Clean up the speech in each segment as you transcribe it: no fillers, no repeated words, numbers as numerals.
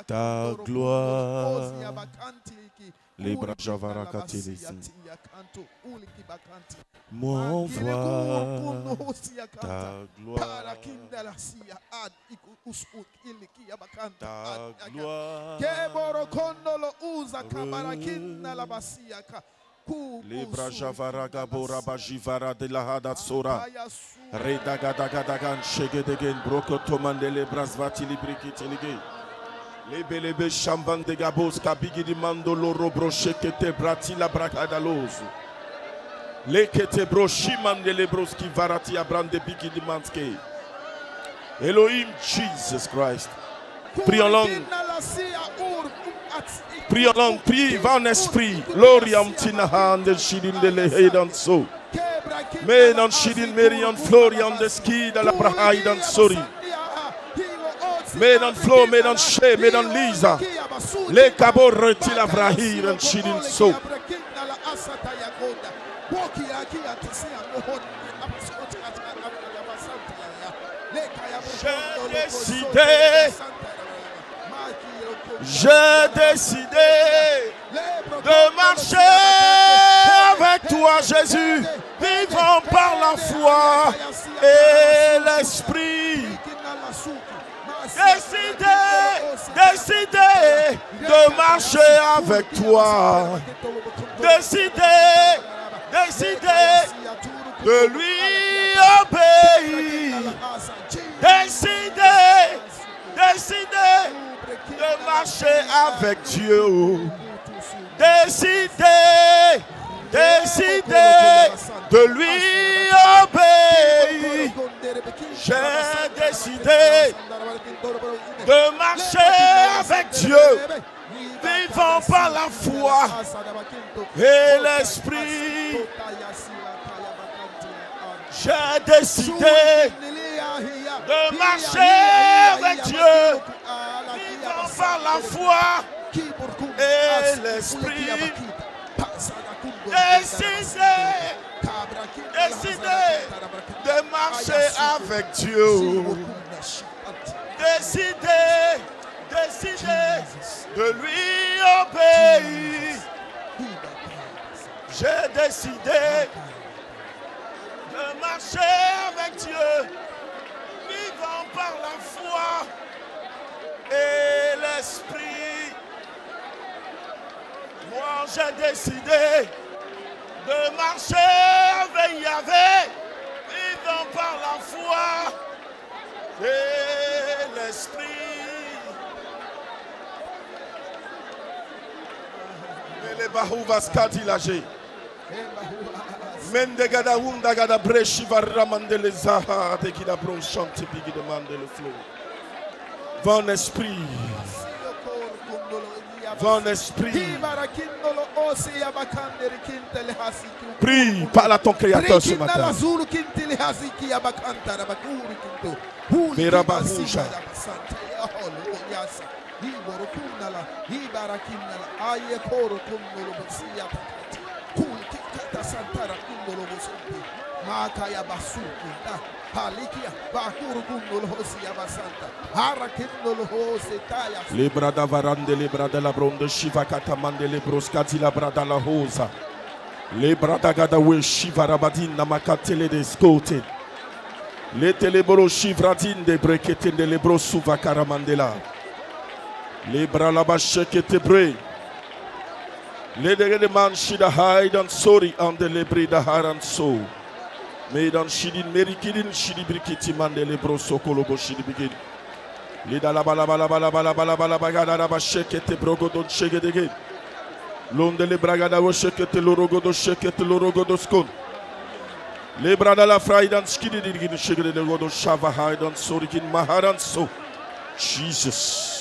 ta gloire. Les bras m'envoie ta gloire. Ta gloire. Les bras javaraga boraba jivara de la hadatsora. Redagadagan shegedegen brokotomande les bras vatilibrikitelige. Les belebe chamban de gabos kabigi di mando loro brochekete bratila brakadalos. Les kete brochiman de lebroski varati abrande bigi di manske. Elohim Jesus Christ. Prie en langue. Prie en langue, prie, va en esprit. Loriam tinahan de shidin de lehedan so. Menan shidin merian florian de ski de la brahaidan sori. Medan flo, medan she, medan lisa. Le cabo retila brahiran shidin so. J'ai décidé de marcher avec toi, Jésus, vivant par la foi et l'esprit. Décidé de marcher avec toi. Décidé de lui obéir. Décidé de marcher avec Dieu. Décidé de lui obéir. J'ai décidé de marcher avec Dieu, vivant par la foi et l'esprit. J'ai décidé de marcher avec Dieu, vivant par la foi et l'esprit. Décidé de marcher avec Dieu. Décidé de lui obéir. J'ai décidé de marcher avec Dieu, vivant par la foi et l'esprit. Moi j'ai décidé de marcher avec Yahvé, vivant par la foi et l'esprit. Les bahuvas katilagé. Mendegada hundagada breshi varamandele zaha de kida bron chante bigi demande le flot. Va en esprit. Va en esprit. Prie, parle à ton créateur ce matin. Verabahouja. Les brada varande, les brada la bronde, shiva katamande, les broskati la brada la hosa. Les brada gadawe shiva rabadin namakatele de skote. Les teleboro shivradin de brekete de lebro suva karamandela. Les bras la bachekete bre. Les de man shida hide and sorry and the lebrida haran so. Medan shidin merikidin shidi brikiti mande lebro sokolobo shidi bigin. Lida la bala bala bala bala bala bala bagada la bachekete brogodon shegedege. Londe le bragada wo shekete lorogodo shekete lorogodo skon. Le brada la fraidan skidi digin shegede godo shava hide and sorry kin maharan so. Jesus.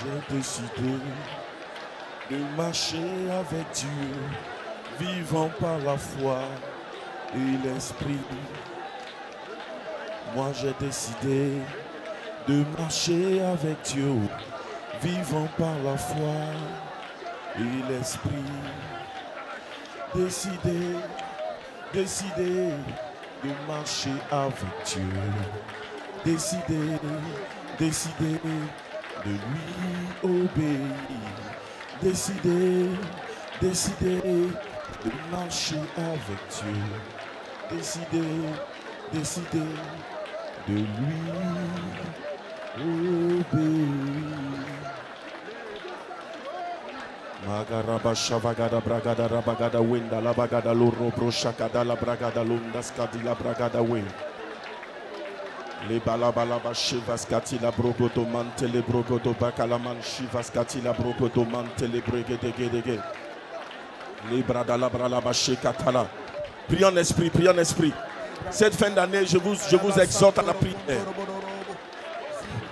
J'ai décidé de marcher avec Dieu, vivant par la foi et l'esprit. Moi j'ai décidé de marcher avec Dieu, vivant par la foi et l'esprit. Décidé décidé de marcher avec Dieu. Décidé de lui obéir. Décidé de marcher avec Dieu. Décidé de lui obéir. Magaraba shavagada bragada rabagada wenda la bagada loro broshakada la bragada lunda skadi la bragada we. Le balabalaba shivaskati la brogodo mante le brogodo bakalaman shivaskati la brogodo mante le bregedegedege. Le bradalabra la bashekatala. Priez en esprit, priez en esprit. Cette fin d'année, je vous exhorte à la prière.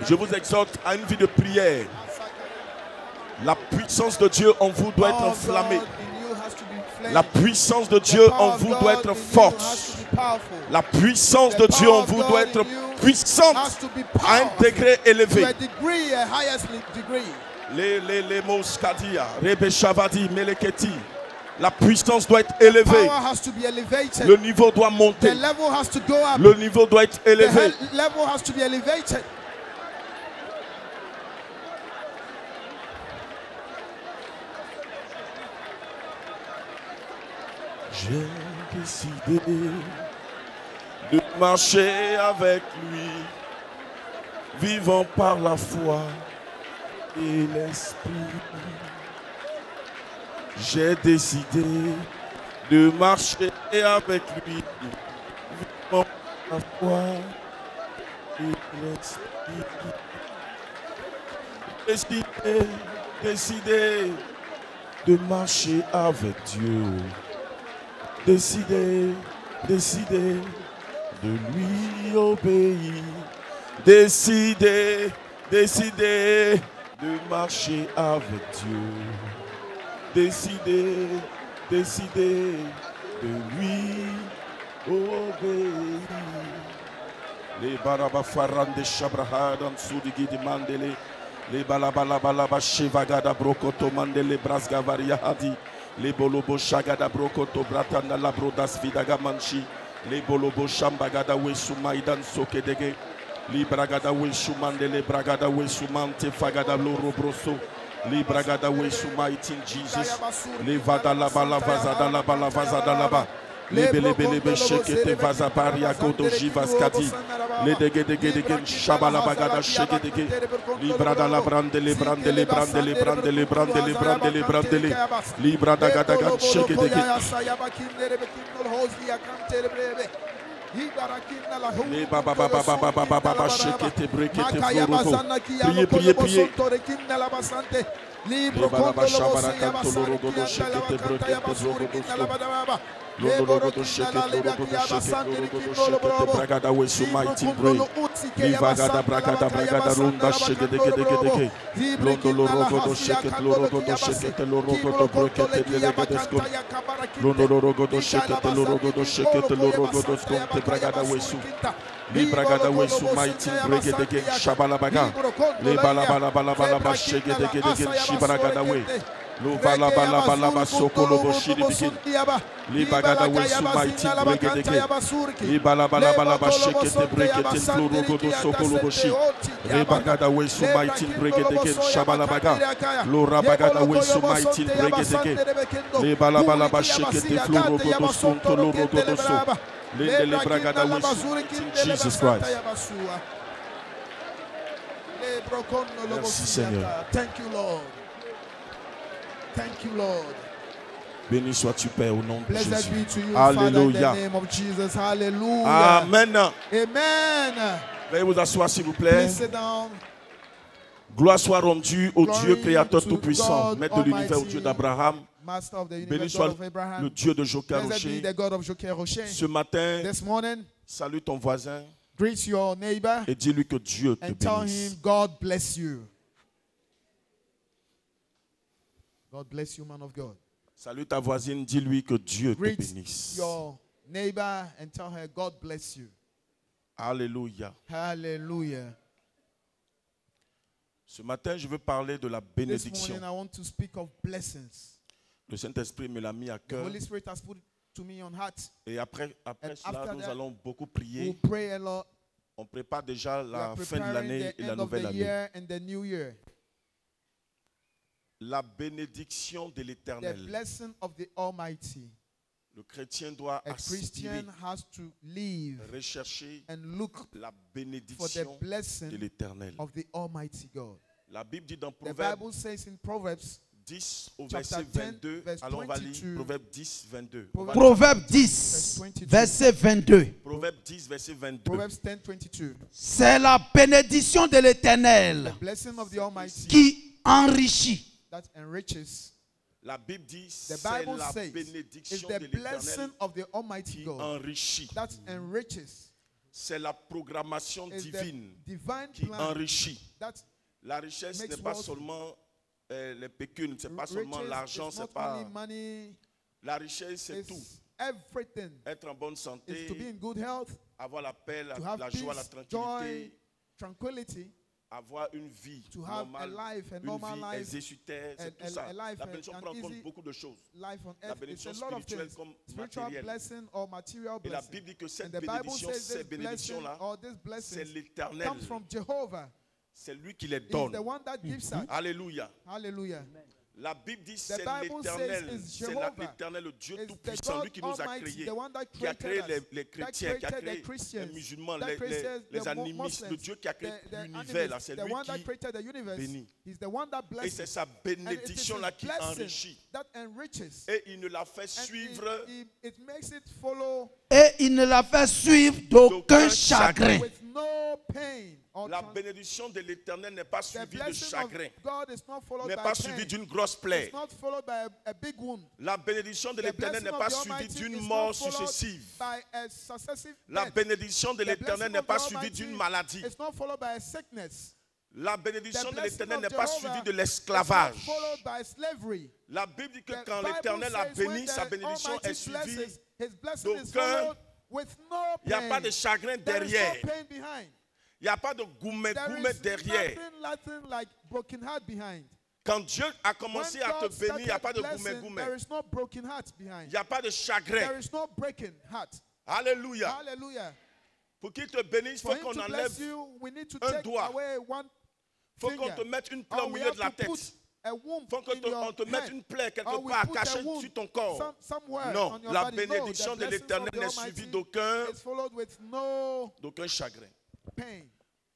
Je vous exhorte à une vie de prière. La puissance de Dieu en vous doit être enflammée. La puissance de Dieu en vous doit être forte. La puissance de Dieu en vous doit être puissante à un degré élevé. Les Moskadia, Rebe Shavadi, Meleketi. La puissance doit être élevée. Le niveau doit monter. Le niveau doit être élevé. J'ai décidé de marcher avec lui, vivant par la foi et l'esprit. J'ai décidé de marcher avec lui, vivant par la foi et l'esprit. Décidé de marcher avec Dieu. Décidez de lui obéir. Décidez de marcher avec Dieu. Décidez de lui obéir. Les barabafaran de Shabrahadan Sudigi de Mandele. Les balabalabalaba Shevagada Brokoto Mandele Brasgavaria Hadi. Les bolobo shagada brokoto bratanda la brodas vidaga manchi. Les bolobo shambagada we sumaidan sokedege. Li bragada we shumande le bragada we sumante fagada loro broso. Li bragada we sumaitin Jesus. Le vada la bala vazada la bala vazada la ba. Le bele shekete vazaparia kodo jivaskati. Le dege shabala bagada shegedege. Li brada la brande le brande le brande le brande le brande le brande le brande le. Li brada gada gada shegedege. Le baba baba baba baba baba shekete brekete florogo. Priez. Le baba shabara kanto lorogo do shekete brekete florogo. Lorogo shekete bragada we sumaiti bray. Livagada bragada runda shegedegedegedege. Londo lorogo shekete lorogo do brekete delegedesco. Londo lorogo shekete lorogo skonte bragada we su. Li bragada we sumaiti bregedege shabalabaga. Le balabala shegedegedege shibragada we. Lo balabala sokolo boshiri bikin. Li bagada we sumaiti bregedege. Li balabala shekete brekete florogo do sokolo boshi. Re bagada we sumaiti bregedege shabalabaga. Lo rabagada we sumaiti bregedege. Li balabala shekete florogo do sontolo rogo do so. Le bragada we sumaiti Jesus Christ. Merci Seigneur. Thank you, Lord. Thank you, Lord. Béni sois-tu, Père, au nom de Blessed Jésus. be to you, Alléluia. Father, in the name of Jesus. Hallelujah. Amen. Amen. Veuillez vous asseoir, s'il vous plaît. Please sit down. Gloire soit rendue au Glory Dieu créateur to tout-puissant, God maître de l'univers, au Almighty, Dieu d'Abraham. Master of the Béni universe, soit God of Abraham. le Dieu de Joker Blessed be Rocher. the God of Joker Rocher. Ce matin, This morning, salue ton voisin greet your neighbor et dis-lui que Dieu te and tell bénisse. him, God bless you. God bless you, man of God. Salue ta voisine, dis-lui que Dieu te Greet bénisse. your neighbor and tell her, God bless you. Alléluia. Hallelujah. Ce matin, je veux parler de la This bénédiction. morning, I want to speak of blessings. Le Saint-Esprit me l'a mis à The cœur Holy Spirit has put it to me on heart. Et après And cela, after nous that, allons beaucoup We'll prier. pray a lot. On prépare déjà We la are fin de preparing l'année the et la end of nouvelle the année. year and the new year. La bénédiction de The l'Éternel. blessing of the Almighty. Le chrétien doit A aspirer, Christian has to live rechercher and look la for the bénédiction de blessing l'Éternel. of the Almighty God. La Bible dit dans The Proverbe Bible says in Proverbs 10 au chapter verset 10, 22. verse Alors on va lire 22. Proverbe 10, 22. Proverbe 10, verset 22. Proverbe 10, verset 22. Proverbs 10, 22. C'est la bénédiction de l'Éternel Blessing of the Almighty qui enrichit. that enriches. La Bible dit The c'est Bible la says is bénédiction the de blessing l'Éternel of the Almighty qui God enrichit. that enriches. C'est la programmation Is the divine divine qui plan enrichit. that La richesse makes n'est pas wealth. seulement les pécunes, c'est pas seulement riches l'argent, is c'est not pas. only money, La richesse, c'est tout. it's everything. Être en bonne It's santé, to be in good health, avoir la paix, to have la joie, la peace, tranquillité, joy, tranquility, avoir une vie to have a normale, life, a une normal vie life, exécutaire, c'est tout a ça. life, La bénédiction an prend en compte easy beaucoup de choses. life on La earth. It's bénédiction a lot of spirituelle things. comme Spiritual matérielle. blessing or material Et la blessing. Bible dit que And cette the Bible bénédiction, says ces this blessing bénédictions-là, or this c'est blessing l'Éternel. comes from Jehovah. C'est lui qui les He's donne. the one that gives us. Alléluia. Hallelujah. La Bible dit c'est Bible says l'Éternel, it's c'est Jehovah. l'Éternel, le Dieu It's the Tout-Puissant, God lui qui nous a Almighty, créés, the one that qui a créé created us, les that chrétiens, qui a created the créé les Christians, musulmans, that created les the animistes, Muslims, le Dieu qui a créé the l'univers, là, animistes, c'est the lui one that qui created the universe. bénit. He's the one that Et blesses. c'est sa And it is bénédiction-là his qui blessing enrichit. that enriches. Et il ne la fait And suivre it makes it follow Et il ne la fait suivre d'aucun chagrin. with no pain. Or La bénédiction de l'Éternel n'est pas the suivie de blessing of chagrin, God is not followed n'est by pas pain. suivie d'une grosse plaie. It's not followed by a big wound. La bénédiction de The l'Éternel blessing n'est of pas the suivie Almighty d'une is mort not followed successive. by a successive La death. bénédiction de The l'Éternel blessing n'est of pas the suivie Almighty d'une maladie. It's not followed by a sickness. La bénédiction The de blessing l'Éternel of n'est pas Jehovah suivie de is not l'esclavage. followed by slavery. La Bible dit que The quand Bible l'Éternel a says when béni, sa the bénédiction Almighty est suivie. blesses, his blessing is d'aucun- followed with no Il n'y a pain. pas de chagrin There is derrière. no pain behind. Il n'y a pas de There gourmet is derrière. nothing like broken heart behind. Quand Dieu a When commencé à te God bénir, il n'y a started pas de blessing, gourmet. there is no broken heart Il behind. n'y a pas de There chagrin. is no breaking heart. Alléluia. Hallelujah. Pour qu'il te bénisse, il For faut him qu'on to enlève. bless you, we need to un take doigt. away one Il faut qu'on finger. te mette une plaie Or au we milieu have de la to put tête. a wound Il faut in your qu'on te mette head. une plaie Or quelque we part put cachée a wound sur ton corps. somewhere Non, on your la body. No, bénédiction the de blessings l'Éternel of the n'est suivie Almighty d'aucun is followed with no chagrin. pain.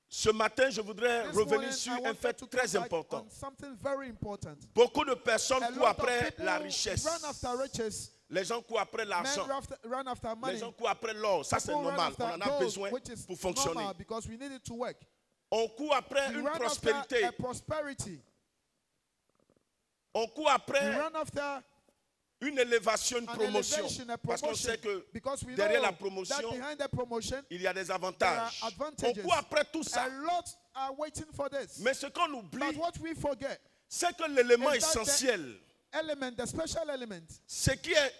Ce matin, je voudrais This revenir morning, sur I un wanted fait to très come back important. on something very important. Beaucoup de personnes A courent lot of après people la richesse. run after riches. Les gens courent après l'argent. Men run after money. Les gens courent après l'or. Ça, c'est People run normal. after On en a gold, besoin which is pour fonctionner. normal because we need it to work. On court après We une run prospérité. after a prosperity. On court We après run after une élévation, une an promotion. elevation, a Parce qu'on promotion. sait que Because we derrière know la promotion, that behind the promotion, il y a des there avantages. are On advantages. court après tout ça. A lot are waiting for this. Mais ce qu'on oublie, But what we forget, c'est que l'élément is that essentiel, the special element, ce qui est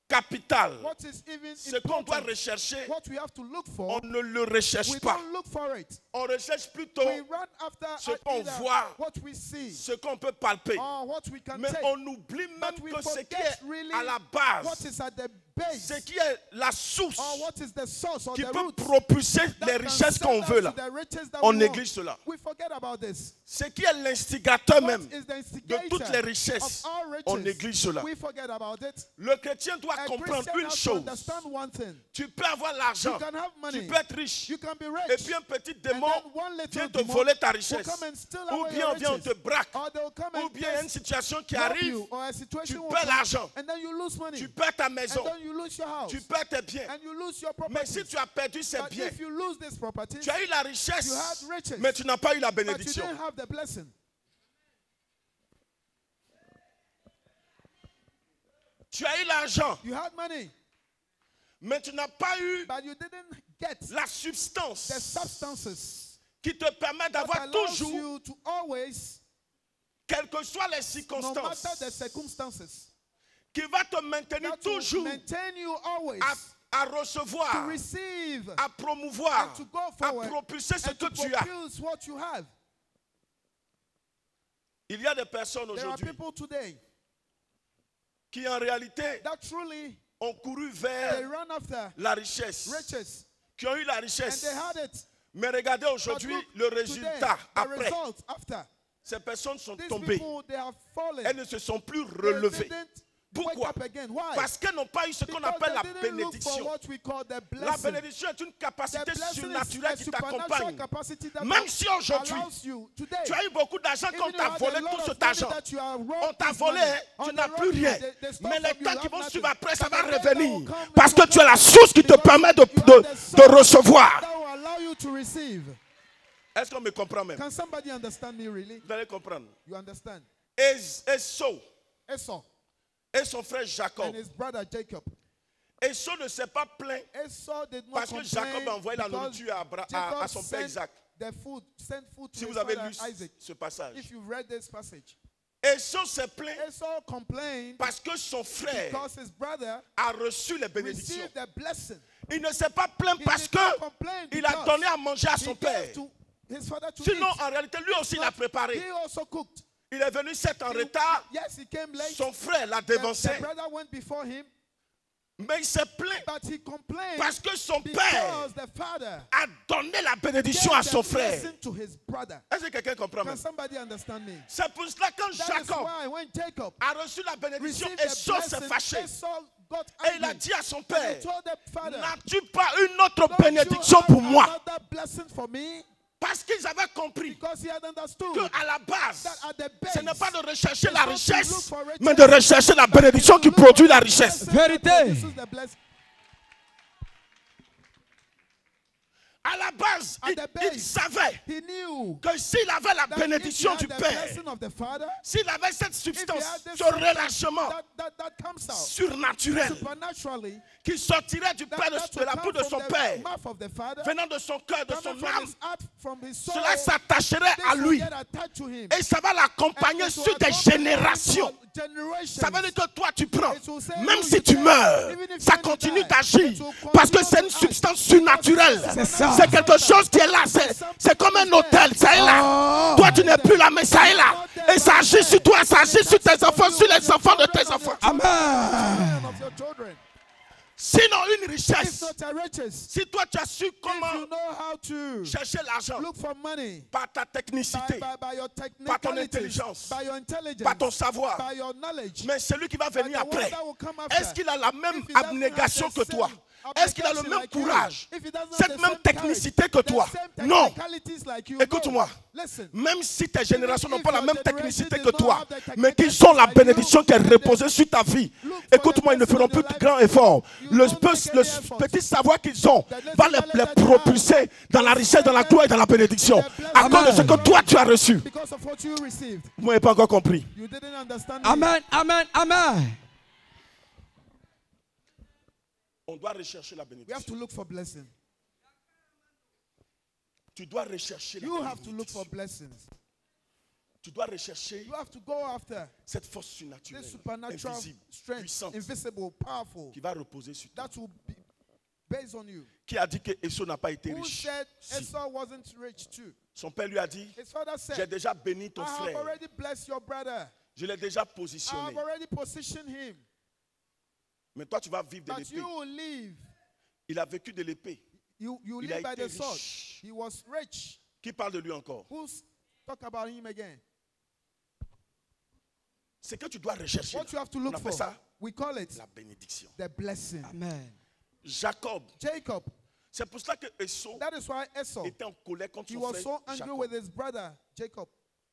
capital, what is even ce qu'on doit important, rechercher, what we have to look on for, ne le recherche we pas. don't look for it. On recherche plutôt We run after ce qu'on either voit, what we see ce qu'on peut palper. or what we can Mais take. on oublie même But we que ce qui forget est really à la what base, is at the base ce qui est la source or what is the source or qui the peut root propulser that les can richesses send qu'on us veut to là. the riches that On we néglige want. cela. We forget about this. Ce qui est l'instigateur What même is the de instigator toutes les of richesses, all riches? on néglige cela. We forget about it. Le chrétien doit A comprendre Christian une has to chose. understand one thing. Tu peux avoir l'argent, You can have tu money. peux être riche, You can be et rich. puis un petit And démon then one little vient te demon voler ta will richesse. come and steal Ou away bien your on vient, on riches. te braque. Or they'll come Ou and bien il y a une just situation qui rob arrive, you, or a situation tu will perds come, l'argent, and then you lose money. tu perds ta And maison, then you lose your house. tu perds tes biens. And you lose your Mais property. si tu as perdu ces But biens, if you lose this property, tu as eu la you richesse, had riches, mais tu n'as pas eu la but you bénédiction. didn't have the blessing. Tu as eu l'argent, You had money, mais tu n'as pas eu but you didn't get la substance the substances qui te permet that d'avoir allows toujours, you to always, quelles que soient les no matter the circonstances, circumstances, qui va te maintenir that will toujours maintain you always à to recevoir, receive à promouvoir, and to go à forward propulser ce and que to tu as. produce what you have. Il y a des personnes There are aujourd'hui people today qui en réalité that truly ont couru They vers ran after la richesse, riches qui ont eu la and richesse. they had it. Mais regardez But aujourd'hui look, le today, résultat the après. result after. Ces personnes sont These tombées. people, they have fallen. Elles ne se sont plus They relevées. didn't wake Pourquoi? up again. Why? Parce qu'elles n'ont pas eu ce qu'on Because appelle la they didn't look for bénédiction. what we call the La blessing. bénédiction est une The capacité blessing is surnaturelle a qui supernatural t'accompagne. capacity that Même si aujourd'hui, allows you today. tu as eu beaucoup d'argent Even qu'on you t'a had volé a lot tout of cet money argent. that you are On robbed t'a this volé, money. tu On n'as the plus road, rien. they stole Mais from les you, temps you qui have vont nothing. suivre après, ça But va the days that will revenir. come, Parce they que will tu es la come. source qui te Because permet you are the source de recevoir. that will allow you to receive. Est-ce qu'on me comprend même? Can somebody understand me really? Vous allez comprendre. You understand? Esau Esau et son frère Jacob. and his brother Jacob. Esau ne s'est pas plaint Esau did not parce que Jacob a complain envoyé la because nourriture à Jacob son père sent Isaac. sent food to Si his vous avez father lu Isaac. ce passage. If you read this passage, Esau s'est plaint Esau complained parce que son frère because his brother a reçu les bénédictions. received the blessing. Il ne s'est pas plaint He parce did not complain qu'il a because donné à manger à he son gave père. to his father to Sinon, eat. en réalité, lui aussi l'a préparé. He also cooked. Il est venu 7 en He- retard. yes, he came late. Son frère l'a The dévancé. brother went before him, Mais il s'est plaint but he complained parce que son père because the father a donné la bénédiction gave à son the frère. blessing to his brother. Est-ce que quelqu'un comprend Can même? somebody understand me? C'est pour cela que quand That is Jacob why when Jacob a reçu la bénédiction, received the Esau s'est blessing, fâché. Esau got Et il a angry. dit à son And père, he told the father, n'as-tu pas une autre "Don't you bénédiction have pour moi? another blessing for me?" Parce qu'ils avaient compris Because he had understood qu'à la base, that at the base, ce n'est pas de rechercher la it's not to look richesse, for riches, mais de rechercher la bénédiction qui to look produit for la the richesse. blessing that Vérité. produces the blessing. À la base, At the base, il savait He knew que s'il avait la that if he bénédiction had du the Père, blessing of the Father, s'il avait cette if he substance, had this ce substance relâchement that comes out surnaturel supernaturally, qui sortirait du that Père, will de la come bouche de from son the Père, mouth of the Father, venant de son cœur, de coming son from âme, his heart, from his soul, cela s'attacherait this à will lui. get attached to him. Et ça va l'accompagner And it will sur des accompany him générations. for generations. Ça veut dire que toi tu prends, It will say, même you si tu take, meurs, even if ça when you continue die, d'agir. it will Parce que continue c'est une to act. substance surnaturelle. C'est ça. C'est quelque chose qui est là. C'est comme un hôtel. Ça est là. Oh. Toi tu n'es plus là, mais ça est là. Et ça agit sur toi, ça agit sur tes enfants, sur les enfants de tes enfants. Amen. Children of your children. Sinon, une It's richesse. not a riches. Si toi tu as su If you comment know how to chercher l'argent look for money par ta technicité, by your par ton technicalities, intelligence, by your intelligence, par ton savoir, by your knowledge, mais celui qui va by venir the one après, that will come after. est-ce qu'il a la même If he doesn't abnégation have que the toi? same Est-ce qu'il a le abnegation même like you, courage? if he doesn't have Cette the même same technicité que courage, toi? the same Non. technicalities like you, Écoute-moi. no. Listen. Même si tes générations n'ont if pas la your même generation technicité did que not toi, have the mais qu'ils technicalities ont la like you, bénédiction qui est then reposée sur ta vie, look for écoute-moi, the ils ne feront blessing plus of de your grands life. efforts. You Le don't make any effort. petit savoir qu'ils ont The va little les knowledge that you propulser dans la richesse, dans la gloire et dans la bénédiction. À cause de ce que toi tu as reçu. Because of what you received. Vous n'avez pas encore compris. You didn't understand me. Amen. Amen. Amen. On doit rechercher la We have bénédiction. to look for blessing. Tu dois rechercher la You have to look for bénédiction. blessings. Tu dois rechercher You have to go after cette force surnaturelle, this supernatural invisible, strength, puissante, invisible, powerful, qui va reposer sur toi. that will be based on you. Qui a dit que Esau n'a pas été Who riche? said Si. Esau wasn't rich too? Son père lui a dit, His father j'ai said, déjà béni ton I have frère. already blessed your brother. Je l'ai déjà I positionné. have already positioned him. Mais toi, tu vas vivre de But l'épée. you will live. Il a vécu de l'épée. You Il a live by été the sword. riche. He was rich. Qui parle de lui encore? Who's talk about him again? C'est que tu dois rechercher. What you have to On look appelle for, ça we call it la bénédiction. the blessing. Amen. Jacob. Jacob. C'est pour cela que Esau That is why Esau, était en colère contre he son was frère so angry Jacob. with his brother Jacob.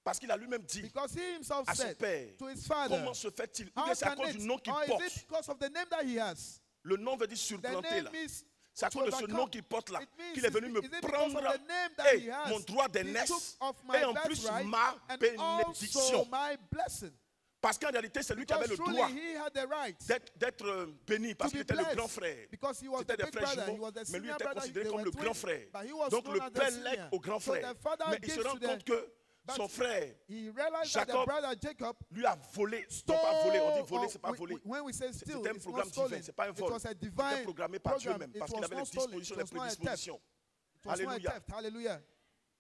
Parce qu'il a lui-même dit Because he himself à son said père, to his father, comment se fait-il? Ou how bien c'est à can cause it, du nom qu'il or is porte. it because of the name that he has? Le nom veut dire The surplanter là. name is C'est à to cause de ce overcome. nom qu'il porte là It means qu'il est venu me is it because prendre of the name that he has? mon droit He d'aînesse took off my et en plus birthright ma and bénédiction. also my blessing. Parce qu'en réalité, c'est lui qui avait Because le truly droit he had the right d'être béni parce to qu'il be était le blessed grand frère. because he was C'était the des big frères brother, he jumeaux, was the mais lui senior était brother, considéré they comme were le grand twins, frère. but he was Donc known le as the père senior. lègue au grand So frère. the father Mais il gives se rend to the- compte que but son frère he realized that the Jacob brother Jacob lui a volé. Non stole, pas volé, on dit voler, or c'est pas volé. when we say steal, C'était un it's programme not stolen. divin, c'est pas un It vol. was a C'était divine programmé par Dieu program. même It parce qu'il was avait les not stolen. dispositions, It les was not a theft. prédispositions. It was not a Alléluia. theft. Hallelujah.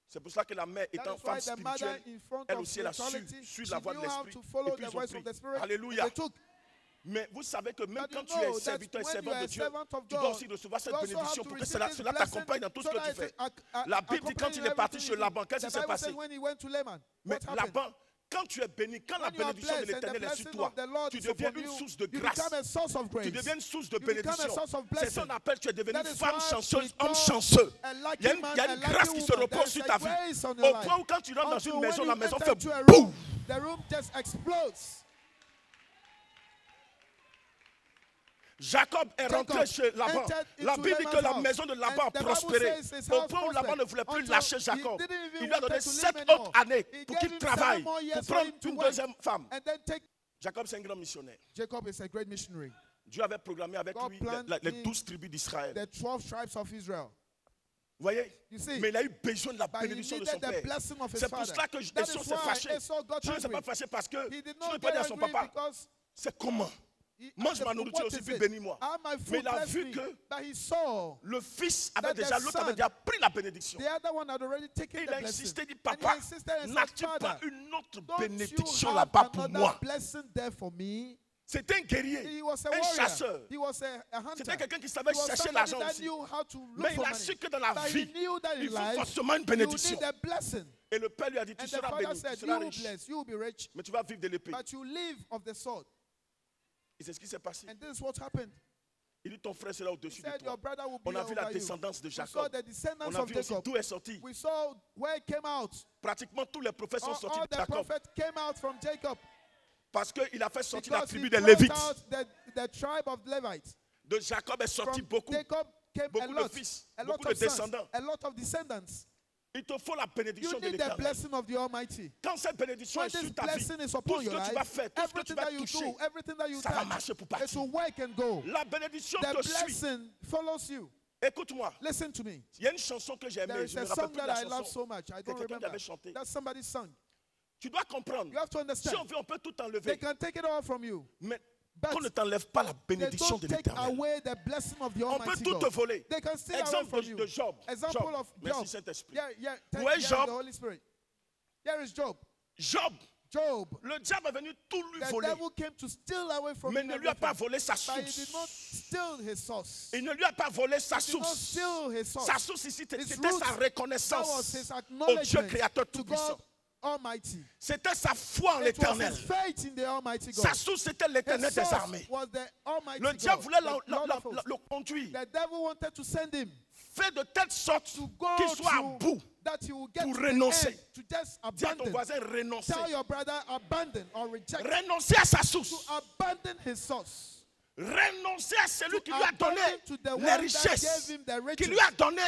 C'est pour cela que la mère, That étant is why femme the mother, spirituelle, in front elle of aussi, elle a su spirituality, suivre she la voie de knew how l'esprit. to follow Et puis the ils ont voice pris. of the Spirit. Alléluia. They took. Mais vous savez que même But quand you tu es know that serviteur et when you servant are de a Dieu, servant of tu dois God, aussi recevoir cette you also have bénédiction to pour que receive cela this t'accompagne blessing dans tout ce so que that tu fais. it La Bible dit quand il est parti chez Laban, qu'est-ce qui s'est passé? Mais Laban, quand tu es béni, quand la bénédiction de l'Éternel est sur toi, tu deviens une source de grâce. Tu deviens une source de bénédiction. C'est ce qu'on appelle, tu es devenu une femme chanceuse, homme chanceux. Il y a une grâce qui se repose sur ta vie. Au point où quand tu rentres dans une maison, la maison fait boum. The room just explodes. Jacob est rentré chez Laban. La Bible dit que la maison de Laban a prospéré. Au point où Laban ne voulait plus lâcher Jacob. Il lui a donné 7 autres années pour qu'il travaille, pour prendre une deuxième femme. Jacob, c'est un grand missionnaire. Jacob is a great missionary. Dieu avait programmé avec lui les 12 tribus d'Israël. The 12 tribes of Israel. Vous voyez? Mais il a eu besoin de la bénédiction de son père. C'est pour cela que Esau s'est fâché. Dieu ne s'est pas fâché parce que tu ne peux pas dire à son papa, c'est comment? Mange ma nourriture aussi, puis bénis-moi. Mais il a vu que le fils avait déjà, l'autre avait déjà pris la bénédiction. Et il a insisté, il dit, papa, n'as-tu pas une autre bénédiction là-bas pour moi? C'était un guerrier, un chasseur. C'était quelqu'un qui savait chercher l'argent aussi. Mais il a su que dans la vie, il faut forcément une bénédiction. Et le père lui a dit, tu seras béni, tu seras riche, mais tu vas vivre de l'épée. Et c'est ce qui s'est passé. Il dit ton frère sera au-dessus de toi. On a vu la descendance de Jacob. On a vu aussi d'où est sorti. Pratiquement tous les prophètes sont sortis de Jacob. Parce qu'il a fait sortir la tribu des Lévites. De Jacob est sorti beaucoup de fils, beaucoup de descendants. Il te faut la bénédiction de l'Éternel. Quand cette bénédiction est sur ta vie, tout ce que tu vas faire, tout ce que tu vas toucher, ça va marcher pour partir. La bénédiction te suit. Écoute-moi. Il y a une chanson que j'ai aimée. Je ne me rappelle plus de la chanson. C'est quelqu'un qui avait chanté. Tu dois comprendre. Si on veut, on peut tout enlever. Mais qu'on ne t'enlève pas la bénédiction de l'Éternel. On peut tout te voler. Exemple de Job. Merci Saint-Esprit. Où est Job? Job. Le diable est venu tout lui voler. Mais il ne lui a pas volé sa source. Il ne lui a pas volé sa source. Sa source ici, c'était sa reconnaissance au Dieu créateur tout-puissant. C'était sa foi en l'Éternel. Sa source était l'Éternel des armées. Le diable voulait le conduire. Fait de telle sorte qu'il soit à bout pour renoncer. Dis à ton voisin renoncer. Renoncer à sa source. Renoncer à celui qui lui a donné les richesses, qui lui a donné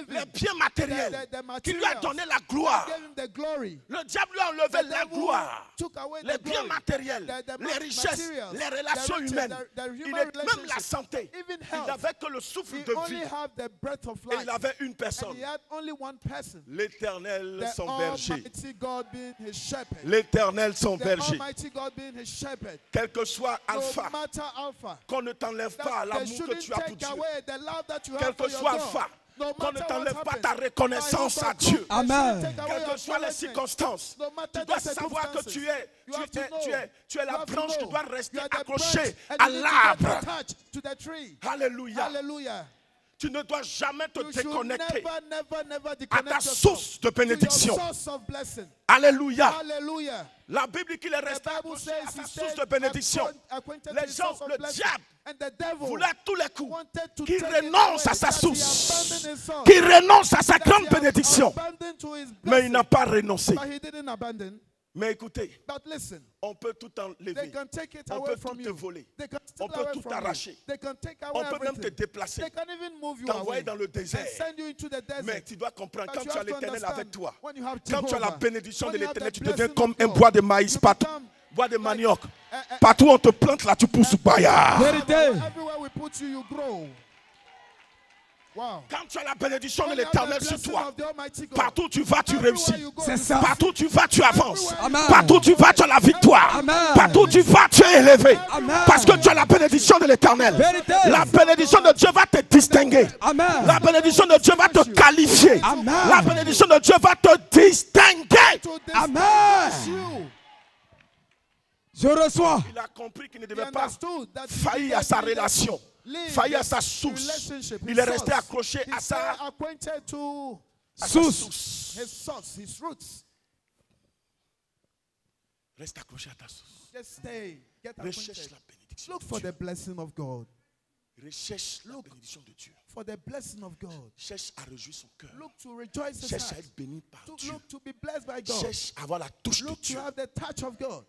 les biens matériels, qui lui a donné la gloire. Le diable lui a enlevé la gloire, les biens matériels, les richesses, les relations humaines. Il est même la santé. Il n'avait que le souffle de vie. Et il avait une personne. L'Éternel son berger. L'Éternel son berger. Quel que soit Alpha, qu'on ne t'enlève pas l'amour que tu as pour Dieu. Quel que soit Alpha, qu'on ne t'enlève pas ta reconnaissance à Dieu. Amen. Quelles que soient les circonstances, tu dois savoir que tu es la branche qui doit rester accrochée à l'arbre. Alléluia. Tu ne dois jamais te déconnecter à ta source de bénédiction. Alléluia. La Bible dit qu'il est resté accroché à sa source de bénédiction. Les gens, le diable, voulait à tous les coups qu'il renonce à sa source, qu'il renonce à sa grande bénédiction. Mais il n'a pas renoncé. Mais écoutez, on peut tout enlever, on peut tout te voler, on peut tout arracher, on peut même te déplacer, t'envoyer dans le désert. Mais tu dois comprendre, quand tu as l'Éternel avec toi, quand tu as la bénédiction de l'Éternel, tu deviens comme un bois de maïs, partout, bois de manioc. Partout où on te plante là, tu pousses. Vérité. Quand tu as la bénédiction de l'Éternel sur toi, partout où tu vas, tu réussis. Partout où tu vas, tu avances. Partout où tu vas, tu as la victoire. Partout où tu vas, tu es élevé. Parce que tu as la bénédiction de l'Éternel. La bénédiction de Dieu va te distinguer. La bénédiction de Dieu va te qualifier. La bénédiction de Dieu va te distinguer. Amen. Je reçois. Il a compris qu'il ne He devait pas understood that he faillir à sa relation, faillir à sa source. Il est resté accroché à sa acquainted to Source. his source, his roots. Reste accroché à ta source. Just stay. Get Recherche acquainted. la bénédiction Look de for Dieu. the blessing of God. Recherche la bénédiction de Dieu. For the blessing of God. Cherche à réjouir son cœur. Look to rejoice his Cherche à heart. être béni par Dieu. Look to be blessed by God. Cherche à avoir la touche de Look to Dieu. have the touch of God.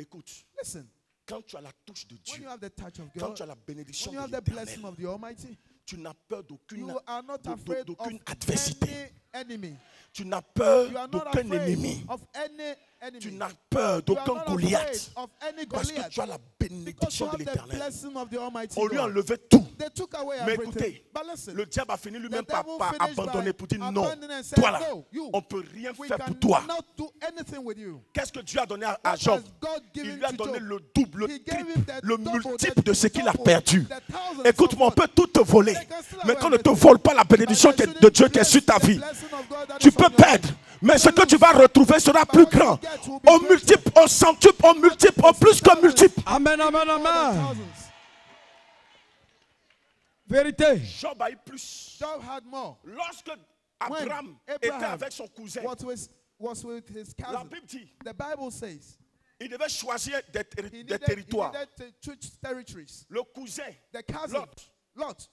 Écoute, Listen, quand tu as la touche de when Dieu, you have the touch of quand God, tu as la bénédiction when you have de the blessing l'Éternel, of the Almighty, tu n'as peur d'aucune you are not afraid of d'aucune adversité. any enemy. Tu n'as peur You are not d'aucun afraid ennemi. of any Tu enemy. n'as peur You are d'aucun not afraid Goliath. of any Parce que Goliath. tu as la Because bénédiction you de have the l'Éternel. blessing of the Almighty On lui a God. enlevé tout. They took away Mais everything. écoutez, But listen, le diable a fini lui-même the par devil finished abandonner by pour dire non. abandoning and said, Toi là, no, you. on ne peut rien we faire pour toi. cannot do anything with you. Qu'est-ce que Dieu a donné à What Job? has God Il given lui a to donné Job? le double, le He gave him triple, the le double, multiple de ce qu'il a double, perdu. the thousands Écoute-moi, on of what- peut tout te voler. They can still Mais have qu'on ne te everything. vole pas la bénédiction But they de shouldn't Dieu qui est bless sur ta the vie. blessing of God that Tu is peux on your perdre, life. mais ce que tu vas retrouver sera plus grand. Au multiple, au centuple, au multiple, au plus que multiple. Amen, amen, More than amen. thousands. Vérité. Job a eu plus. Job had more. Lorsque When Abraham était Abraham avec son cousin, was with his la cousin. Bible dit, The Bible says il devait choisir des he territoires. needed to choose territories. Le cousin The cousin, Lot. Lot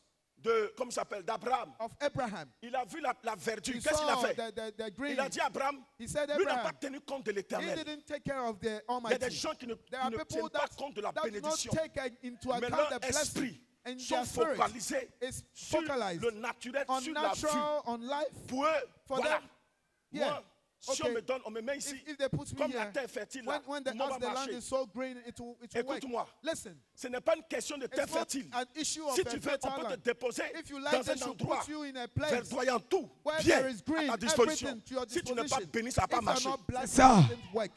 comment il s'appelle, d'Abraham, of Abraham. il a vu la verdure. He Qu'est-ce qu'il a saw fait? the green. Il a dit à Abraham, He said, lui n'a pas Abraham, tenu compte de he l'Éternel. didn't take care of the Il y a Almighty. des gens qui ne There are tiennent people pas that compte de la do not bénédiction. take into Mais account leur the blessing. esprit And sont their spirit focalisés is sur focalized le naturel, on sur la vue. natural, on life. Pour eux, For voilà. them, yeah. Moi, si Okay. on me donne, on me met ici, If they put me comme la here, terre est fertile, là, when the, tout le monde as va the land marcher. is so green, it will work. Écoute-moi, Listen, ce n'est pas une question de terre it's not fertile. an issue of Si a tu veux, on fertile peut te land. déposer If you like, dans they un should endroit put you in a place verdoyant tout, where bien there is green, à ta disposition. everything to your Si tu n'es pas disposition. béni, ça ne va pas If you're marcher. not blessed, ça. it won't work.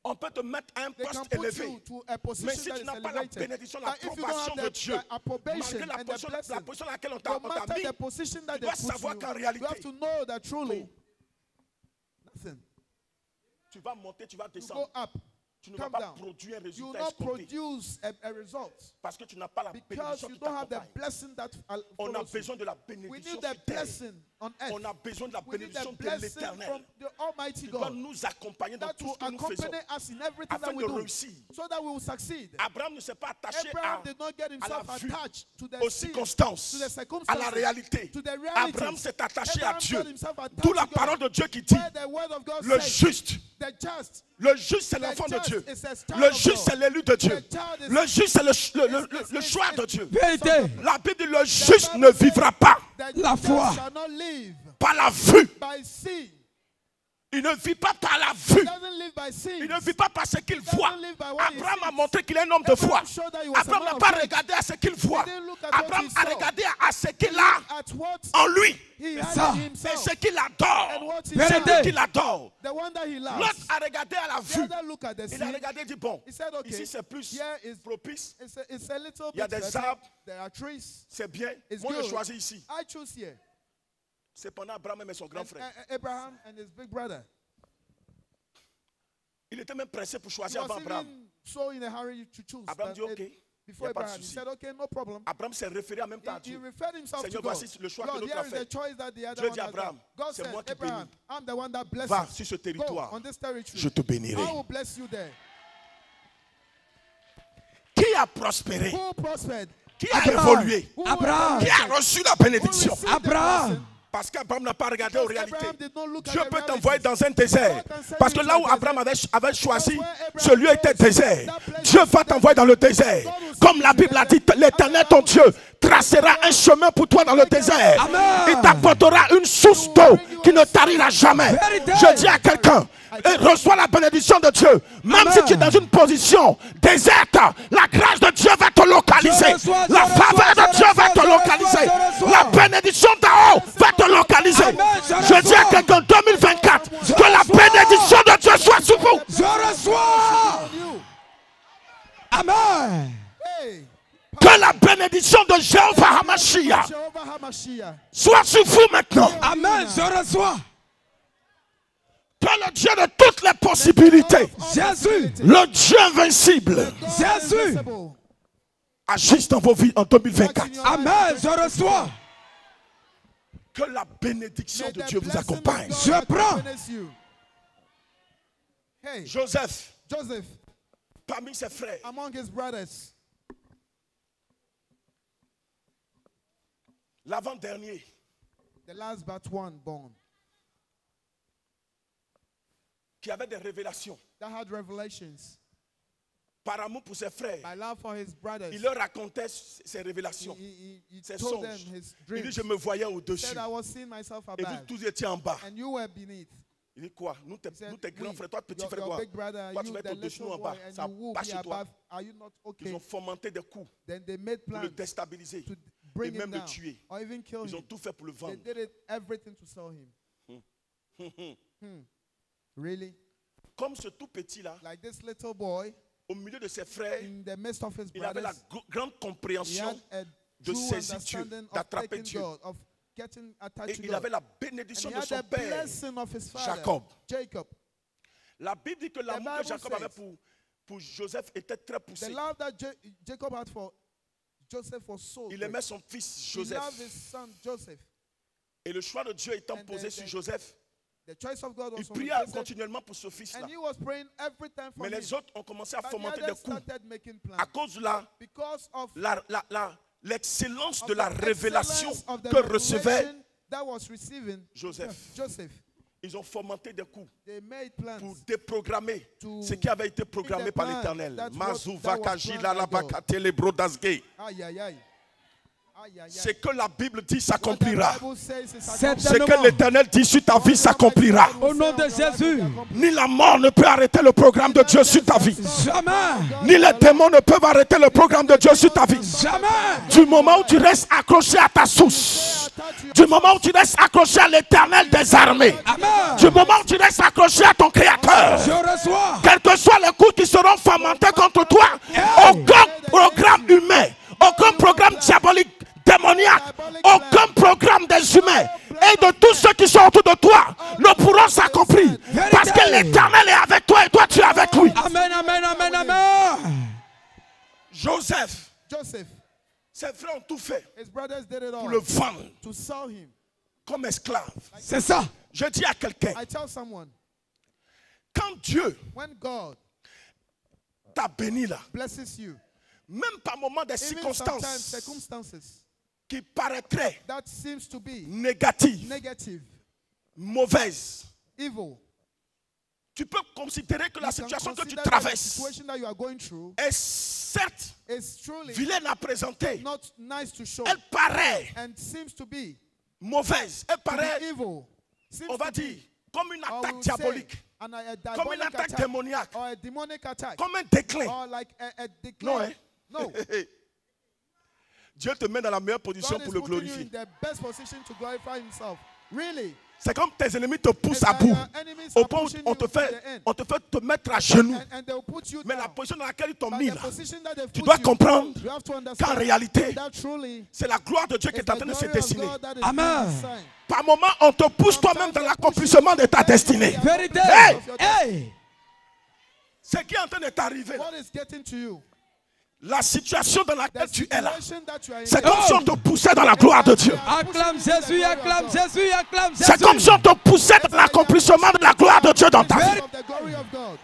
On peut te mettre à un They can poste put élevé. you to a Mais position si that tu is n'as pas la elevated. bénédiction, But if you don't l'approbation have de Dieu, the approbation malgré la and the position blessing, dans laquelle on no t'a matter mis, the position that tu they dois put savoir you, qu'en you réalité, have to know that truly, nothing. tu vas monter, tu vas You go descendre. up, Tu ne vas come pas down. produire un You will résultat not escompté. produce a result Parce que tu n'as pas la because bénédiction you qui don't have the t'accompagne. blessing that On a follows you. besoin de la We bénédiction need the sur terre. blessing on earth. On a besoin de la We need bénédiction the de blessing l'Éternel. from the Almighty Qui doit God nous accompagner dans that tout will ce que nous faisons. accompany us in everything Afin that we de do réussir. so that we will succeed. Abraham ne s'est pas attaché Abraham did not get à la himself vue, attached to the aux scene, circonstances, to the à la circumstances, réalité. to the reality. Abraham s'est attaché à Abraham Dieu. got himself attached D'où la to God. parole de Dieu qui dit, Where the word of God le says, juste, the just, le juste c'est The l'enfant de just Dieu. is a child Le of juste God. c'est l'élu de Dieu. The child is- Le juste c'est le is- choix is- de Dieu. Vérité. La Bible dit, le juste ne vivra pas the La just foi. shall not live par la vue. by seeing. Il ne vit pas par la vue. He doesn't live by seeing. Il ne vit pas par ce qu'il doesn't voit. live by what he Abraham a sees. montré qu'il est un homme de foi. Abraham showed that he was a Abraham man n'a of pas faith. regardé à ce qu'il voit. He didn't look at what Abraham he a saw. regardé à ce qu'il a At what en lui. he C'est had ça. in Et himself ce qu'il and adore. what he Vérité. saw. Qu'il adore. The one that he L'autre loves. a regardé à la The vue. other look at the Il a scene. regardé et dit, bon, He said, okay, ici c'est plus here is propice, it's a little Il y a bit des better. arbres. There are trees. c'est bien. It's Moi, je good. choisis ici. I choose here. Cependant, Abraham et son grand And, frère. Abraham and his big brother. Il était même pressé pour He choisir was avant Abraham. even so in a hurry to choose. Abraham that dit, OK, before y a pas de Abraham, he souci. said, okay, no problem. Abraham s'est référé en même temps à He Dieu. referred himself Seigneur, to God. voici le choix que Lord, l'autre here a is the fait. choice that the other Dieu one dit à has Abraham, done. God c'est said, moi qui Abraham, bénis. I'm the one that blesses. Va sur ce Go territoire. on this territory. Je te bénirai. I will bless you there. Qui a prospéré? Who prospered? Qui a Abraham. évolué? Who Abraham. Qui a reçu la bénédiction? received the Abraham. blessing? Parce qu'Abraham n'a pas regardé aux Because réalités. Abraham did not look at Dieu the peut realities. t'envoyer dans un désert. God can send Parce you que to là où a Abraham avait choisi, Because where Abraham ce lieu était chose, désert. that place Dieu was va desert. t'envoyer dans le désert. God will Comme send la you Bible to a the dit, desert. l'Éternel ton Dieu tracera un chemin pour toi dans le désert. Amen. Il t'apportera une source d'eau qui ne tarira jamais. Vérité. Je dis à quelqu'un, reçois la bénédiction de Dieu. Même si tu es dans une position déserte, la grâce de Dieu va te localiser. Je reçois, La je reçois, faveur de je Dieu va reçois, te je localiser. reçois. La bénédiction d'en haut va te localiser. Amen, je Je dis à reçois. quelqu'un, 2024, Je que la reçois. bénédiction de Dieu soit sur vous. Je reçois. You. Amen. Hey. Que la bénédiction de Jéhovah Hamashiach Jehovah Hamashiach. soit sur vous maintenant. Amen. Je reçois. Que le Dieu de toutes les possibilités. Jésus. Le Dieu invincible. Jésus. Agisse dans vos vies en 2024. Amen. Je reçois. Que la bénédiction de Dieu vous accompagne. Je prends. Hey, Joseph, Joseph, parmi ses frères, among his brothers, l'avant-dernier, the last but one born, qui avait des révélations, that had revelations, par amour pour ses frères, by love for his brothers, il leur racontait ses révélations, he ses told them songes. his Il dit, dreams. je me voyais He au-dessus. said, I was seeing myself Et vous above, tous étiez en bas. and you were beneath. Il dit quoi? Nous, He said, tes grands "We, frères, toi, petit your, frère, your quoi? big brother, Toi, tu you, vas être the au-dessus, nous little en bas. boy, and Ça you will passe be chez toi. above. Are you not Ils okay? ont fomenté des coups Then they made pour le plans déstabiliser to et bring him même le down, tuer. or even kill Ils ont him. tout fait pour le They vendre. did it, everything to sell him. Really? Comme ce tout petit-là, Like this little boy, au milieu de ses frères, in the midst of his il avait la brothers, grande he compréhension had a de true saisir Dieu, understanding of d'attraper taking Dieu. God, of getting Et attached to il God. avait la And bénédiction he de had son the père, blessing of his father, Jacob. Jacob. La Bible dit que l'amour que Bible Jacob says- avait pour Joseph était très The poussé. love that Jacob had for Joseph was so Il great. aimait son fils He loved Joseph. his son Joseph. Et le choix de Dieu étant And posé the- sur Joseph, The choice of God il was on priait Joseph, continuellement pour ce fils-là. and he was praying every time for Mais him. les autres ont commencé à But the fomenter des others coups started making plans à cause de because of l'excellence of de la the révélation excellence of the que recevait revelation that was receiving Joseph. Joseph. Ils ont fomenté des coups They made plans pour déprogrammer to ce qui avait été programmé the par plan l'Éternel. that was Mazuvakaji planned la by God. bakatele brodasge. Aïe, aïe, aïe. Aïe, aïe, aïe. Ce que la Bible dit What the s'accomplira. Bible says is C'est accomplished. Ce que l'Éternel dit sur ta vie s'accomplira. Au nom de Jésus. Ni la mort ne peut arrêter le programme de Dieu sur ta vie. Jamais. Ni les démons ne peuvent arrêter le programme de Dieu sur ta vie. Jamais. Du moment où tu restes accroché à ta source, du moment où tu restes accroché à l'Éternel des armées, Amen. du moment où tu restes accroché à ton Créateur, Je reçois. quels que soient les coups qui seront fomentés contre toi, aucun programme humain, aucun programme diabolique, démoniaque, aucun programme des humains et de tous ceux qui sont autour de toi ne pourront s'accomplir parce que l'Éternel est avec toi et toi tu es avec lui. Amen, amen, amen, amen. Joseph, Joseph, ses frères ont tout fait his brothers did it pour all le vendre to sell him. comme esclave. C'est ça. Je dis à quelqu'un, I tell someone, quand Dieu when God t'a béni là, blesses you, même par moment des even sometimes circonstances circumstances qui paraîtraient that seems to be négatives, negative, mauvaises, evil, tu peux considérer que la you can situation que tu consider that the traverses situation that you are going through est certes is truly vilaine à présenter. not nice to show Elle paraît and seems to be mauvaise. Elle to be paraît, evil. Seems on va to dire, be, comme une or attaque we'll say, diabolique, a comme une diabolic attaque attack, démoniaque, or a demonic attack, comme un déclin. or like a Non, decline. hein? No. Dieu te met dans la meilleure position God is pour le putting you in glorifier. the best position to glorify himself. Really? C'est comme tes ennemis te poussent It's à like bout. your enemies Au are point où pushing on you te to the fait end. te mettre à genoux. And they'll put you Mais la down. position dans laquelle ils t'ont But mis the là, position that they've tu put dois you, comprendre you have to qu'en understand réalité, that truly c'est la gloire de Dieu qui it's est en the train de se glory of dessiner. God that is Amen. being designed. Par moment, on te pousse toi-même dans l'accomplissement de ta destinée. Vérité. Hey! Hey. Ce qui est en train de t'arriver, What is getting to you? la situation dans laquelle The tu es là, situation that you are in. c'est comme si on te poussait dans la gloire de Dieu. Acclame Jésus, acclame Jésus, acclame Jésus. C'est comme si on te poussait dans l'accomplissement de la gloire de Dieu dans ta vie. Of the glory of God.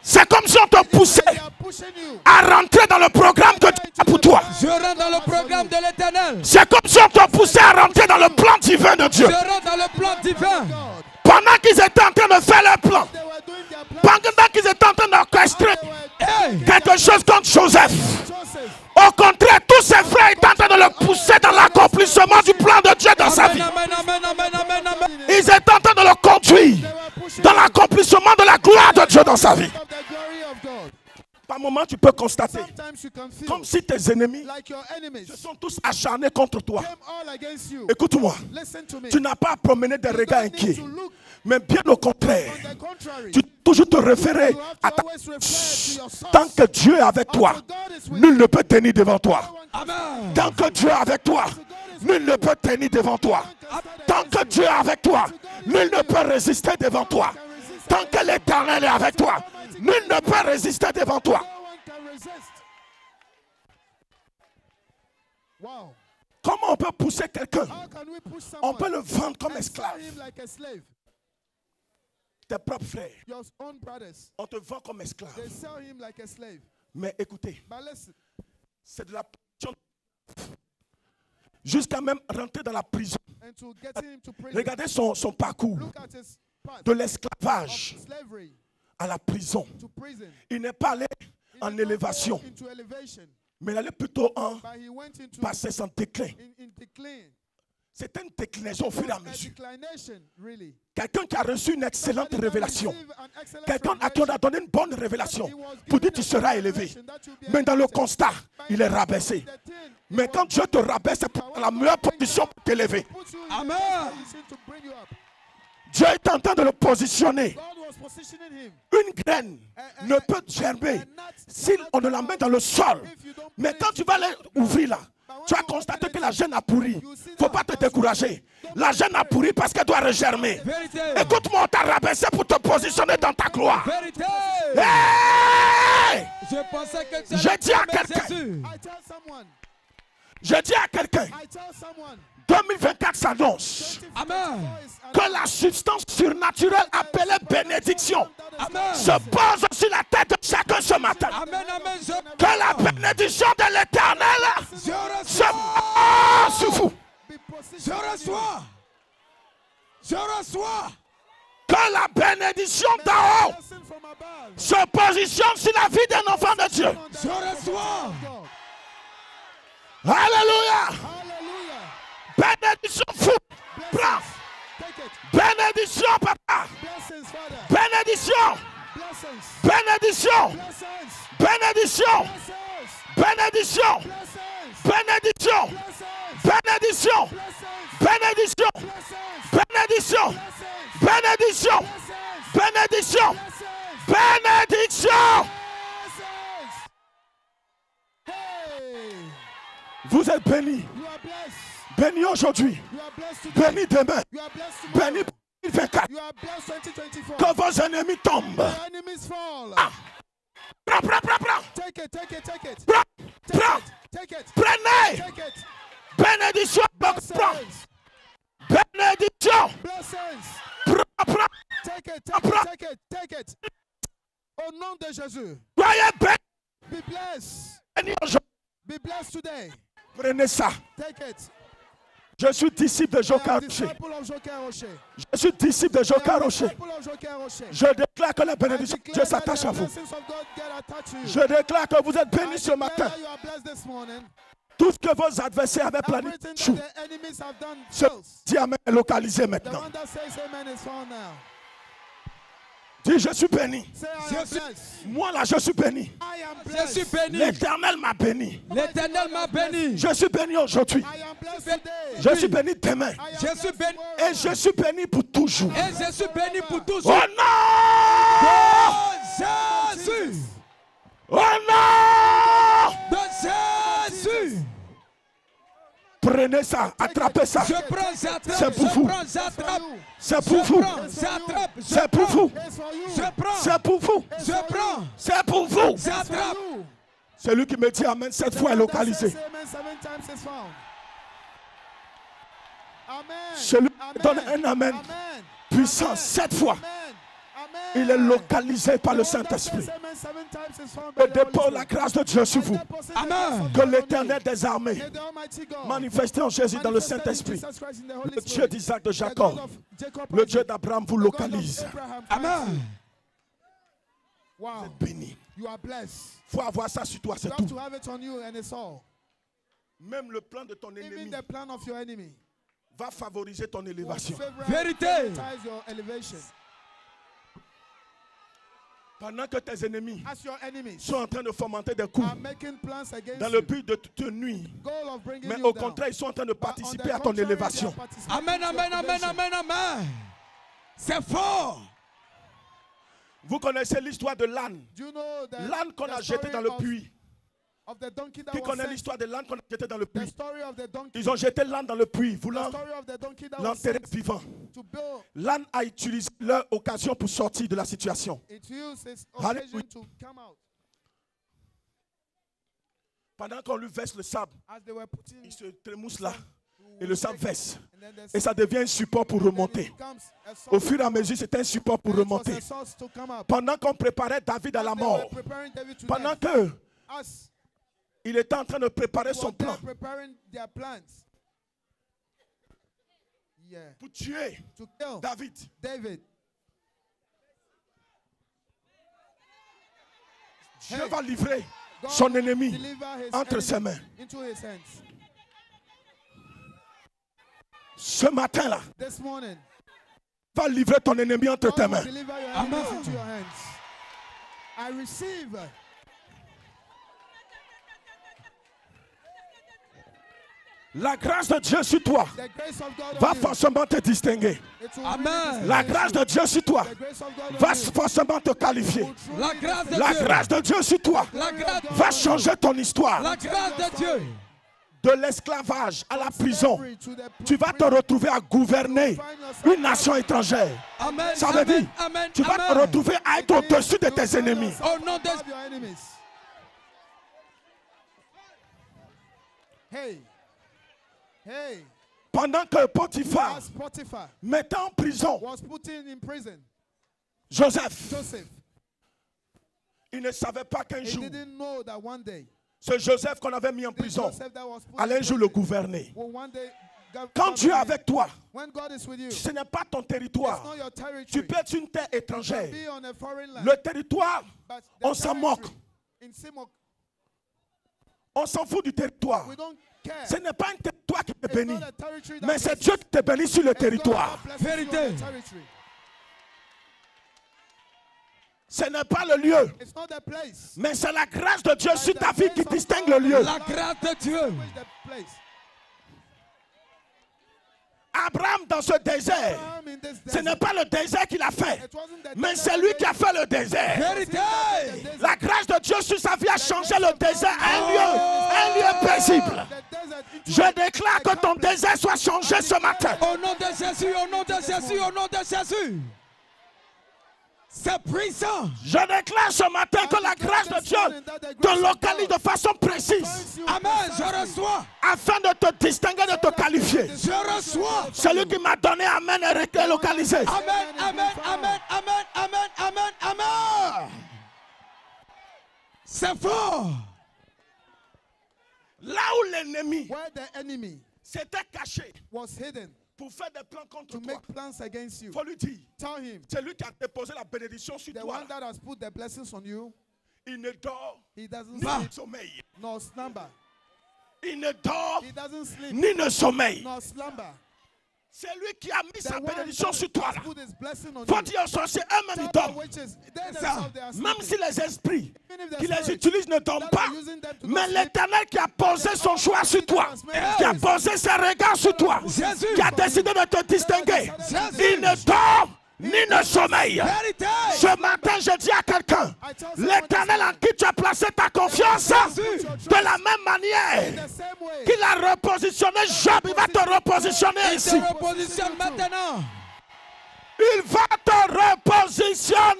C'est comme si on te poussait They are pushing you. à rentrer dans le programme que Dieu a pour toi. Je rentre dans le programme de l'Éternel. C'est comme si on te poussait à rentrer dans le plan divin de Dieu. Je rentre dans le plan divin. God. Pendant qu'ils étaient en train de faire leur plan, They were doing their plan. pendant qu'ils étaient en train d'orchestrer They were Hey. quelque chose contre Joseph, Joseph. au contraire, tous ses frères étaient en train de le pousser dans l'accomplissement du plan de Dieu dans sa vie. Amen, amen, amen, amen, amen. Ils étaient en train de le conduire They were pushing dans l'accomplissement de la gloire de Dieu dans sa vie. of the glory of God. Par moment, tu peux constater, Sometimes you can feel comme si tes ennemis like your enemies se sont tous acharnés contre toi. came all against you. Écoute-moi, Listen to me. tu n'as pas à promener des You regards don't need inquiets, to look mais bien au contraire, on the contrary. tu dois toujours te référer You have à to ta... always refer to your source. Tant que Dieu est avec toi, Until God is with nul ne peut tenir devant toi. you, no one can Amen. Tant que Dieu est avec toi, nul ne peut tenir devant toi. stand Tant que Dieu est avec toi, nul ne peut résister devant toi. Tant que l'Éternel est avec toi, nul ne peut résister devant toi. No one can resist. Wow. Comment on peut pousser quelqu'un? How can we push On someone peut le vendre comme and sell esclave. him like a slave? Tes propres frères, Your own brothers, on te vend comme esclave. they sell him like a slave. Mais écoutez, But listen, c'est de la prison. Jusqu'à même rentrer dans la prison. and to get him to prison, Regardez son parcours look at his path de of l'esclavage slavery à la prison. to prison. Il n'est pas allé He en did not go élévation, into elevation, mais il allait plutôt en but he went into passer son déclin. in decline. C'est une déclinaison au fur et à A mesure. declination, really. Quelqu'un qui a reçu une excellente Somebody that révélation. received an excellent Quelqu'un à qui on a revelation, donné une bonne révélation he was pour dire given tu a seras good élevé. revelation that you'll be Mais dans le elevated. constat, But il est rabaissé. the thing, Mais it quand was Dieu te rabaisse, c'est pour la meilleure position pour t'élever. put you in Amen. the best position to bring you up. Dieu est en train de le positionner. God was positioning him. Une graine ne peut germer si on ne la met dans le sol. Mais quand tu vas aller ouvrir là, tu vas constater que la graine a pourri. Il ne faut pas te décourager. La graine a pourri parce qu'elle doit regermer. Vérité. Écoute-moi, on t'a rabaissé pour te positionner dans ta gloire. Vérité. Hey! Je pensais que tu Je allais dis à aimer quelqu'un. Jésus. I tell someone, Je dis à quelqu'un, I tell someone, 2024 s'annonce 2024 Amen. is que la substance surnaturelle appelée bénédiction Amen. se pose sur la tête de chacun ce matin. Amen, amen. Que la bénédiction de l'Éternel Je se reçois. pose sur vous. be Je positioned. reçois. Je reçois. Que la bénédiction d'en haut Blessing from above. se positionne sur la vie d'un enfant de Dieu. Je reçois. God. Alléluia. Hallelujah. Bénédiction fou. Prends. Take it. Bénédiction papa. Blessings, Father. Bénédiction. Blessings. Bénédiction. Blessings. Bénédiction. Blessings. Bénédiction. Blessings. Bénédiction. Blessings. Bénédiction. Blessings. Bénédiction. Blessings. Bénédiction. Blessings. Bénédiction. Blessings. Bénédiction. Blessings. Bénédiction. Blessings. Hey. Vous êtes bénis. You are blessed. Bénis aujourd'hui. You are blessed today. Bénis demain. You are blessed tomorrow. Bénis 2024. You are blessed 2024. Que vos ennemis tombent. Your enemies fall. Prends, prends, prends, prends. Take it, take it, take it. Prends, Take prends. it, take it. Prenez. Take it. Bénédiction. Prends. Blessings. Bénédiction. Blessings. Prends, prends. Take it, take it, take it, take it. Au nom de Jésus. Soyez Be blessed. bénis aujourd'hui. Be blessed today. Prenez ça. Take it. Je suis disciple de I Joker am Rocher. disciple of Joker Rocher. Je suis disciple de I Joker am Rocher. disciple of Joker Rocher. Je déclare que la I bénédiction de Dieu declare that s'attache the à vous. blessings of God get attached to you. Je déclare que vous êtes I bénis ce declare matin. that you are blessed this morning. Tout ce que vos adversaires avaient planifié Everything that the enemies have done ce fails. diamant est localisé The maintenant. one that says amen is found now. Dis, je suis béni. Say I Je am suis- blessed. Moi là, je suis béni. I am Je blessed. suis béni. L'Éternel m'a béni. L'Éternel m'a béni. Je suis béni aujourd'hui. I am blessed today. Je suis béni demain. I am Je suis blessed béni. tomorrow. Et je suis béni pour toujours. Et je suis béni pour Au toujours. nom De Jésus. Au nom De Jésus. Prenez ça, attrapez ça. Je prends, j'attrape. C'est pour vous. Je prends, j'attrape. C'est pour vous. J'attrape. C'est pour vous. It's for you. Je prends. C'est pour vous. Je prends. C'est pour vous. It's for J'attrape. you. Celui qui me dit Amen cette The fois est one that localisé. says amen 7 times is found. Amen. Celui qui Amen. donne un Amen Amen. puissant Amen. 7 fois, Amen. Amen. il est localisé par le The one that says Saint-Esprit. amen 7 times is found by Je the Holy dépose la Spirit. grâce de Dieu sur I vous. deposit the Amen. grace of Que God on l'Éternel you. des armées May the Almighty God manifesté en Jésus dans le manifested in Saint-Esprit, Jesus Christ in the Holy le Dieu Spirit. d'Isaac, de The Jacob, God of Jacob, le Isaac, Dieu d'Abraham vous the God of localise. Abraham, finds you. Amen. Wow. Béni. You are blessed. Il faut avoir ça sur toi, You c'est have tout. to have it on you and it's all. Même le plan de ton Even ennemi the plan of your enemy va favoriser ton will élévation. Vérité. favoritize your elevation. Pendant que tes ennemis As your enemies sont en train de fomenter des coups are making plans against dans le you, but de te nuire, goal of bringing mais you au down. contraire, ils sont en train de But on participer the à ton contrary, élévation. they are participating Amen, in your amen, amen, elevation. amen, amen. C'est fort. Vous connaissez l'histoire de l'âne. Do you know L'âne qu'on a jeté dans le puits. of the donkey that Qui was connaît sent. l'histoire de l'âne qu'on a jeté dans le The puits? story of the donkey. Ils ont jeté l'âne dans le puits, The voulant story of the donkey that was l'enterrer sent vivant. to build. L'âne a utilisé leur occasion pour sortir de la situation. It used its Alléluia. occasion to come out. Pendant qu'on lui verse le sable, As they were putting il se trémousse là. to Et le sable take it, verse. and then the Et ça devient un support pour then it remonter. becomes a source Au fur et à to come mesure, c'est un support pour out. And it remonter. was a source to come up. Pendant qu'on préparait David à As la they mort, were preparing David to pendant death, que as il était en train de préparer they son were there plan preparing their plans. Yeah. pour tuer To kill David, David. Dieu va livrer God son will ennemi deliver his entre ses enemy mains. into his hands. Ce matin-là, This morning, va livrer ton ennemi entre God tes will mains. deliver your enemies into your hands. I receive. La grâce de Dieu sur toi The grace of God va on you. forcément te distinguer. It will Amen. really La distinguish grâce you. de Dieu sur toi The grace of God va on you forcément te qualifier. will truly La grâce de La Dieu. grâce de Dieu sur toi La grâce, va changer ton histoire. la grâce de Dieu. De l'esclavage à la prison, slavery to the tu vas te prison. retrouver à gouverner une nation étrangère. Amen. Ça veut Amen. dire, Amen. tu vas te Amen. retrouver à être au-dessus de tes ennemis. Au nom de Above your enemies. Hey. Hey. Pendant que Potiphar As Potiphar mettait en prison was put in prison, Joseph, Joseph, il ne savait pas qu'un he jour, didn't know that one day, ce Joseph qu'on avait mis en this prison Joseph that was put allait un in jour le prison gouverner. will one day Quand Dieu est govern avec you. toi, When God is with you, ce n'est pas ton it's territoire. not your Tu territory. peux être une terre You étrangère. can be on a foreign land, Le territoire, but on the s'en moque. territory in Simok, On s'en fout du territoire. we don't care. Ce n'est pas un territoire qui te It's bénit, not a territory that mais c'est blesses. Dieu qui te bénit sur le It's God territoire. that blesses you on Vérité. the territory. Ce n'est pas le lieu, It's not the place. mais c'est la grâce de Dieu But sur the ta vie grace qui of distingue God le lieu. La grâce de Dieu. Which the place. Abraham dans ce désert, Abraham in this ce n'est desert, pas le désert qu'il a fait, it wasn't the mais desert c'est lui that qui a fait le désert. Vérité. the desert. La grâce de Dieu sur sa vie a changé le désert un lieu paisible. The desert into Je a- déclare a que ton complex. désert soit changé ce matin. Au nom de Jésus, au nom de Jésus, au nom de Jésus. C'est puissant. Je déclare ce matin que la grâce de Dieu te localise de façon précise Amen. Je reçois. afin de te distinguer, de te qualifier. Je reçois. Celui qui m'a donné Amen est localisé. Amen, amen, amen, amen, amen, amen, amen. C'est fort. Là où l'ennemi Where the enemy s'était caché was hidden pour faire des plans contre to toi, make plans against you, il faut lui dire, tell him c'est lui qui a déposé la bénédiction sur the toi. one that has put the blessings on you, Il ne dort he doesn't ni sleep ne sommeille. nor slumber. Il ne dort He doesn't sleep ni ne sommeille. nor slumber. C'est lui qui a mis The sa one bénédiction that sur toi. has Là. put his blessing on Faut you. dire aux sorciers, eux-mêmes ils Tell the dorment. witches, they Ça. themselves, they are Même sleeping. si les esprits Even if the qui les spirits utilisent ne dorment that pas, are using them to mais not sleep, l'Éternel qui a posé son choix sur toi, qui a posé ses regards sur toi, Jésus. qui a décidé de te distinguer, Jésus. il ne dort ni ne sommeille. Vérité. Ce matin, je dis à quelqu'un, l'Éternel en qui tu as placé ta confiance, de la même manière the same way, qu'il a repositionné Job, il va te repositionner Il ainsi. se repositionne maintenant. Il va te repositionner.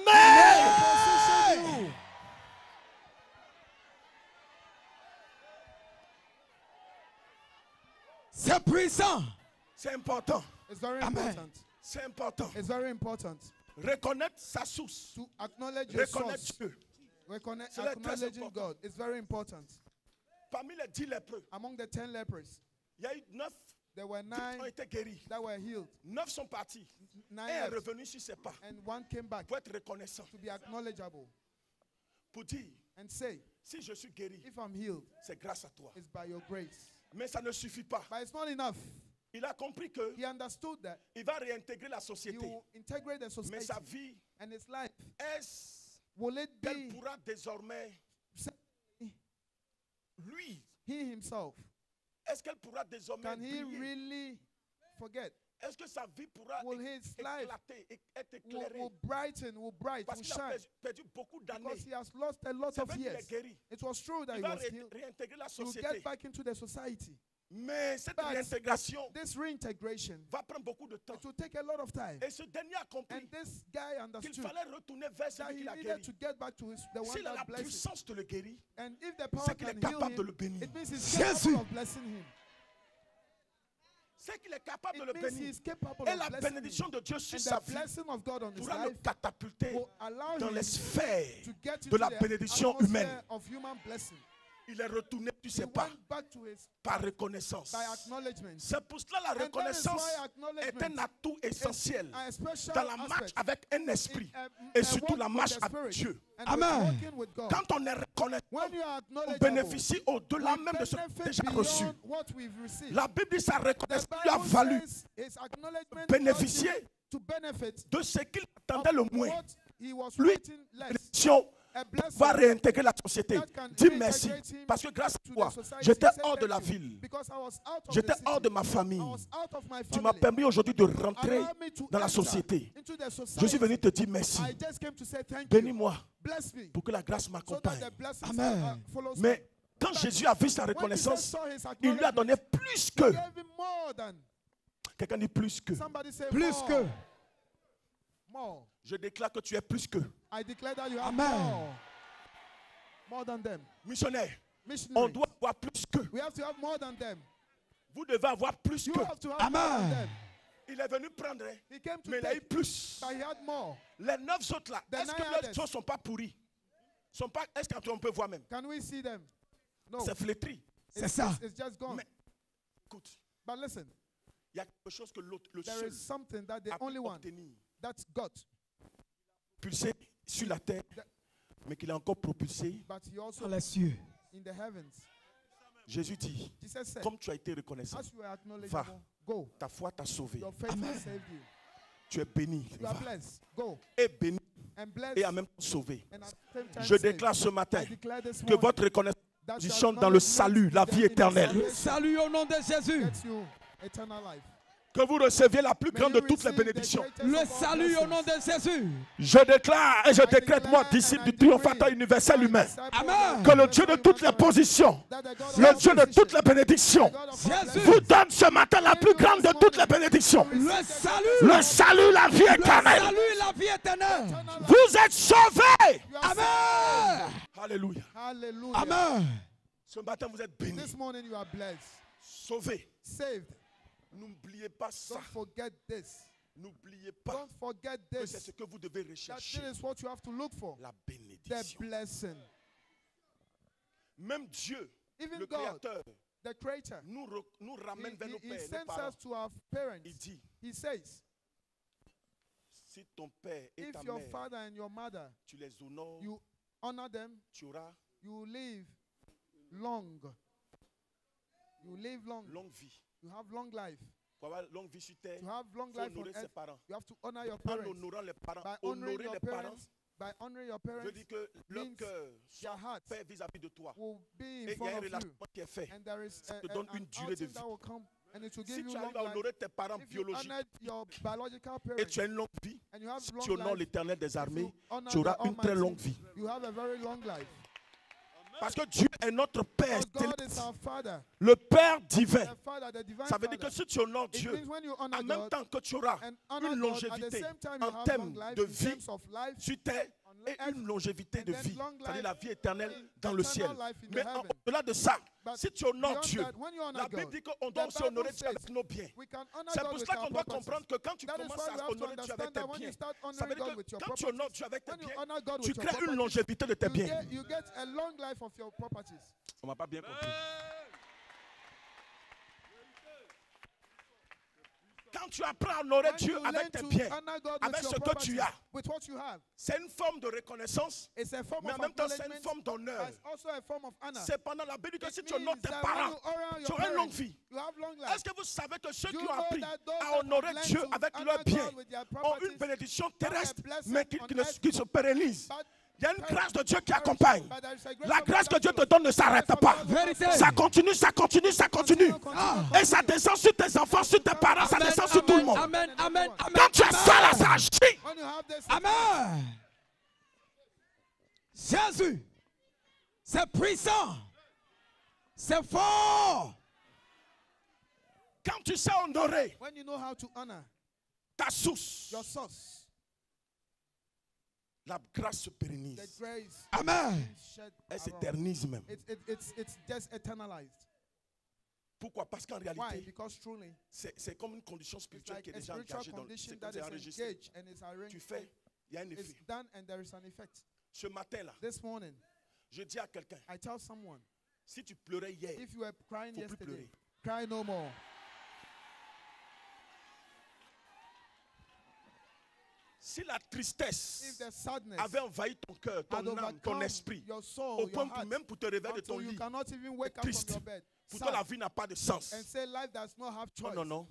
position you. C'est puissant. C'est important. It's very Amen. important. C'est important. It's very important Reconnaître sa source. to acknowledge your Reconnaître source. Dieu. Reconnect, C'est très acknowledging important. God. It's very important. Parmi les 10 lépreux, Among the 10 lepers, il y a eu 9 there were qui ont 9 été guéris. that were healed. 9 sont partis. 9 Un est left, revenu sur ses pas and one came back pour être reconnaissant. to be acknowledgeable Pour dire, and say, si je suis guéri, if I'm healed, c'est grâce à toi. it's by your grace. Mais ça ne suffit pas. But it's not enough. Il a compris que He understood that il va réintégrer la he société. will integrate the Mais society sa vie, and his life. est-ce Will it qu'elle be pourra désormais, lui, he himself? est-ce qu'elle pourra désormais Can he briller really forget est-ce que sa vie pourra Will his life éclater, être éclairée? will brighten, will bright, Parce will qu'il a shine. perdu beaucoup d'années. Because he has lost a lot C'est of vrai qu'il years. est guéri. It was true that Il he va was healed. réintégrer la He will société. get back into the society. Mais cette But réintégration this reintegration, va prendre beaucoup de temps. it will take a lot of time. Et ce dernier a compris And this guy qu'il understood fallait retourner vers that celui he qui l'a needed guéri. to get back to the one S'il a la that blessed him. puissance de le guérir, And if the power c'est qu'il est can heal capable de le him, bénir. it means he's Jésus. capable of blessing him. C'est qu'il est capable de It le means bénir. he's capable Et of la blessing him. bénédiction de Dieu sur And sa the vie blessing of God on his pourra le life catapulter will allow dans him les sphères to get de into la the bénédiction atmosphere humaine. of human blessing. Il est retourné, tu He sais pas, went back to his par reconnaissance. by acknowledgement. C'est pour cela la that is reconnaissance why est un acknowledgement atout essentiel a special dans la marche aspect avec un esprit in, et surtout walk la with marche the avec Spirit Dieu. and Amen. with walking with God. Quand on est reconnaissant, When you are on acknowledgeable, bénéficie au-delà we même de ce qu'on a benefit déjà reçu. beyond what we've received. La Bible dit sa The reconnaissance lui a Bible valu says his acknowledgement bénéficier caused him to benefit de ce qu'il of attendait le moins. what he was Lui, waiting less. bénédiction A blessing va réintégrer la société. that can Dis merci. reintegrate him Parce que grâce à to toi, the society. j'étais He said hors de thank la you, ville. because I was out of J'étais the hors city. de ma famille. I was out of my Tu m'as family. permis aujourd'hui de rentrer Allow me to dans la enter société. into the Je suis society. venu te dire merci. I just came to say thank you. Bénis-moi Bless me. pour que la grâce So that m'accompagne. the blessings Amen. follows me. Mais quand Jésus a vu sa When Jesus reconnaissance, saw his il lui a donné plus que. he gave him more than. Quelqu'un dit plus que. Somebody say Plus more. que. More. Je déclare que tu es plus que. I declare that you have Amen. more. More than them. Missionnaire, on Missionary. doit avoir plus que. We have to have more than them. Vous devez avoir plus You que. have to have more than Amen. them. Il est venu prendre, hein, He came to mais il a eu take, plus. but he had more. Les 9 autres là, The est-ce que 9 leurs others. choses ne sont pas pourries? Est-ce qu'on peut voir même? Can we see them? No. C'est flétri. C'est ça. It's just gone. Mais écoute, But listen, il y a quelque chose que l'autre, le there seul, is something that the a pu only one obtenir. that's got, Propulsé sur la terre, mais qu'il a encore propulsé. but he also Dans les cieux. in the heavens. Jésus dit, Jesus said, comme tu as été reconnaissant, as you are acknowledgeable, go. ta foi t'a sauvé. Your faith Amen. has saved you. Tu es béni. You are Va. blessed. Go. Et béni And blessed. et en même temps sauvé. And at the same time Je saved. déclare ce matin I declare this que morning votre reconnaissance that your positionne dans le salut, la vie acknowledgement in the éternelle. Le salut au nom de Jésus. gets you eternal life. Que vous receviez la plus May grande you de toutes les receive the bénédictions. greatest Le of all salut au nom blessings. de Jésus. Je déclare et je décrète, moi, disciple du triomphateur universel humain, Amen. que le Dieu de toutes les positions, le Dieu de toutes les bénédictions, Jésus. vous donne ce matin la plus grande de toutes les bénédictions. Le salut. Le salut, la vie Le éternelle. salut et la vie éternelle. Vous êtes sauvés. Amen. Alléluia. Hallelujah. Amen. Ce matin, vous êtes bénis, This morning you are blessed, sauvés. saved. N'oubliez pas ça. Don't forget this. N'oubliez pas Don't forget que c'est this. ce que vous devez That rechercher. this is what you have to look for. La The bénédiction. blessing. Même Dieu, Even le God, Créateur, the Creator, nous ramène vers nos He pères, nos sends parents. us to our parents. Il dit, He says, si ton père et if ta your mère, father and your mother, tu les honores, you honor them, tu auras you will live long. You live long. longue vie. You have long life. Pour avoir longue vie sur terre, To have long il faut life on honorer ses earth, parents. you have to honor your En parents. honorant les parents, By honoring honorer your les parents, parents, by honoring your veut parents, dire que leur means cœur your soit heart fait vis-à-vis de toi. will be Et in il y a front un of you. relâchement qui est fait. And there is Ça te an donne une durée de outing that vie. will come and it will Si give you tu long arrives à life. honorer tes parents If you biologiques honor your biological et parents tu as une longue vie, and you have si long tu honores life, l'Éternel des if armées, you honor tu auras the une très Almighty, longue vie. you have a very long life. Parce que Dieu est notre Père Because God is céleste, our Father, le Père divin. the Father, the divine Ça veut dire que Father. si tu honores It Dieu, means when you honor en même God temps que tu auras and honor une God, at the longévité same time you en have termes long life de in vie terms of life, sur terre on et earth, une longévité and de then vie, long c'est-à-dire life la vie éternelle in dans le ciel. eternal life in the Mais heaven. au-delà de ça, But si tu honores beyond Dieu, that, when you honor la Bible God, dit qu'on doit the aussi Bible honorer Dieu says avec nos biens. we can honor C'est God pour with cela our qu'on doit properties. comprendre que quand tu That is commences why we à have to honorer Dieu avec understand tes that when you biens, start ça veut honoring dire God que with your quand tu properties, honores Dieu avec tes when you biens, honor God tu with your crées une properties, longévité de tes biens. you get a long life of your properties. On m'a pas bien compris. Quand tu apprends à honorer When Dieu you avec learn tes to biens, honor God avec with ce your que tu properties, as, with what you have, c'est une forme de reconnaissance, it's a form mais en of même temps c'est une acknowledgement, forme d'honneur. but it's also a form of honor. Cependant, la Bible dit que It si tu honores means tes that when parents, you honor tu your auras une longue parents, vie. you have long Est-ce life. que vous savez que ceux You qui ont know appris that those à that have honorer learned Dieu to avec honor leurs God biens with their ont une properties bénédiction have a terrestre, blessing mais on qui ne earth, qui se pérennise? but Il y a une grâce de Dieu qui accompagne. La grâce que Dieu te donne ne s'arrête pas. Vérité. Ça continue, ça continue, ça continue. Et ça descend sur tes enfants, sur tes parents, ça descend sur tout le monde. Amen, amen, amen. Quand tu es ça là, ça agit. When you have this, Amen. Jésus, c'est puissant. C'est fort. Quand tu sais honorer when you know how to honor ta source, your source, la grâce se the pérennise. grace Amen. is shed Elle around. s'éternise même. It's just eternalized. Pourquoi? Parce qu'en Why? réalité, Because truly, c'est comme une condition it's spirituelle like qui est a déjà spiritual engagée dans le condition c'est that comme c'est is enregistré. engaged and is arranged. Tu fais, il y a un It's effet. done and there is an effect. Ce matin-là, This morning, je dis à quelqu'un, I tell someone, si tu pleurais hier, if you were crying faut plus yesterday, pleurer. cry no more. Si la If tristesse there's sadness avait envahi ton cœur, ton had âme, ton overcome esprit, your au soul, point your que heart, même pour te réveiller de ton until you lit, cannot even wake up triste. from your bed, pour toi la sad, vie n'a pas de sens. and say life does not have Non, choice. non, non.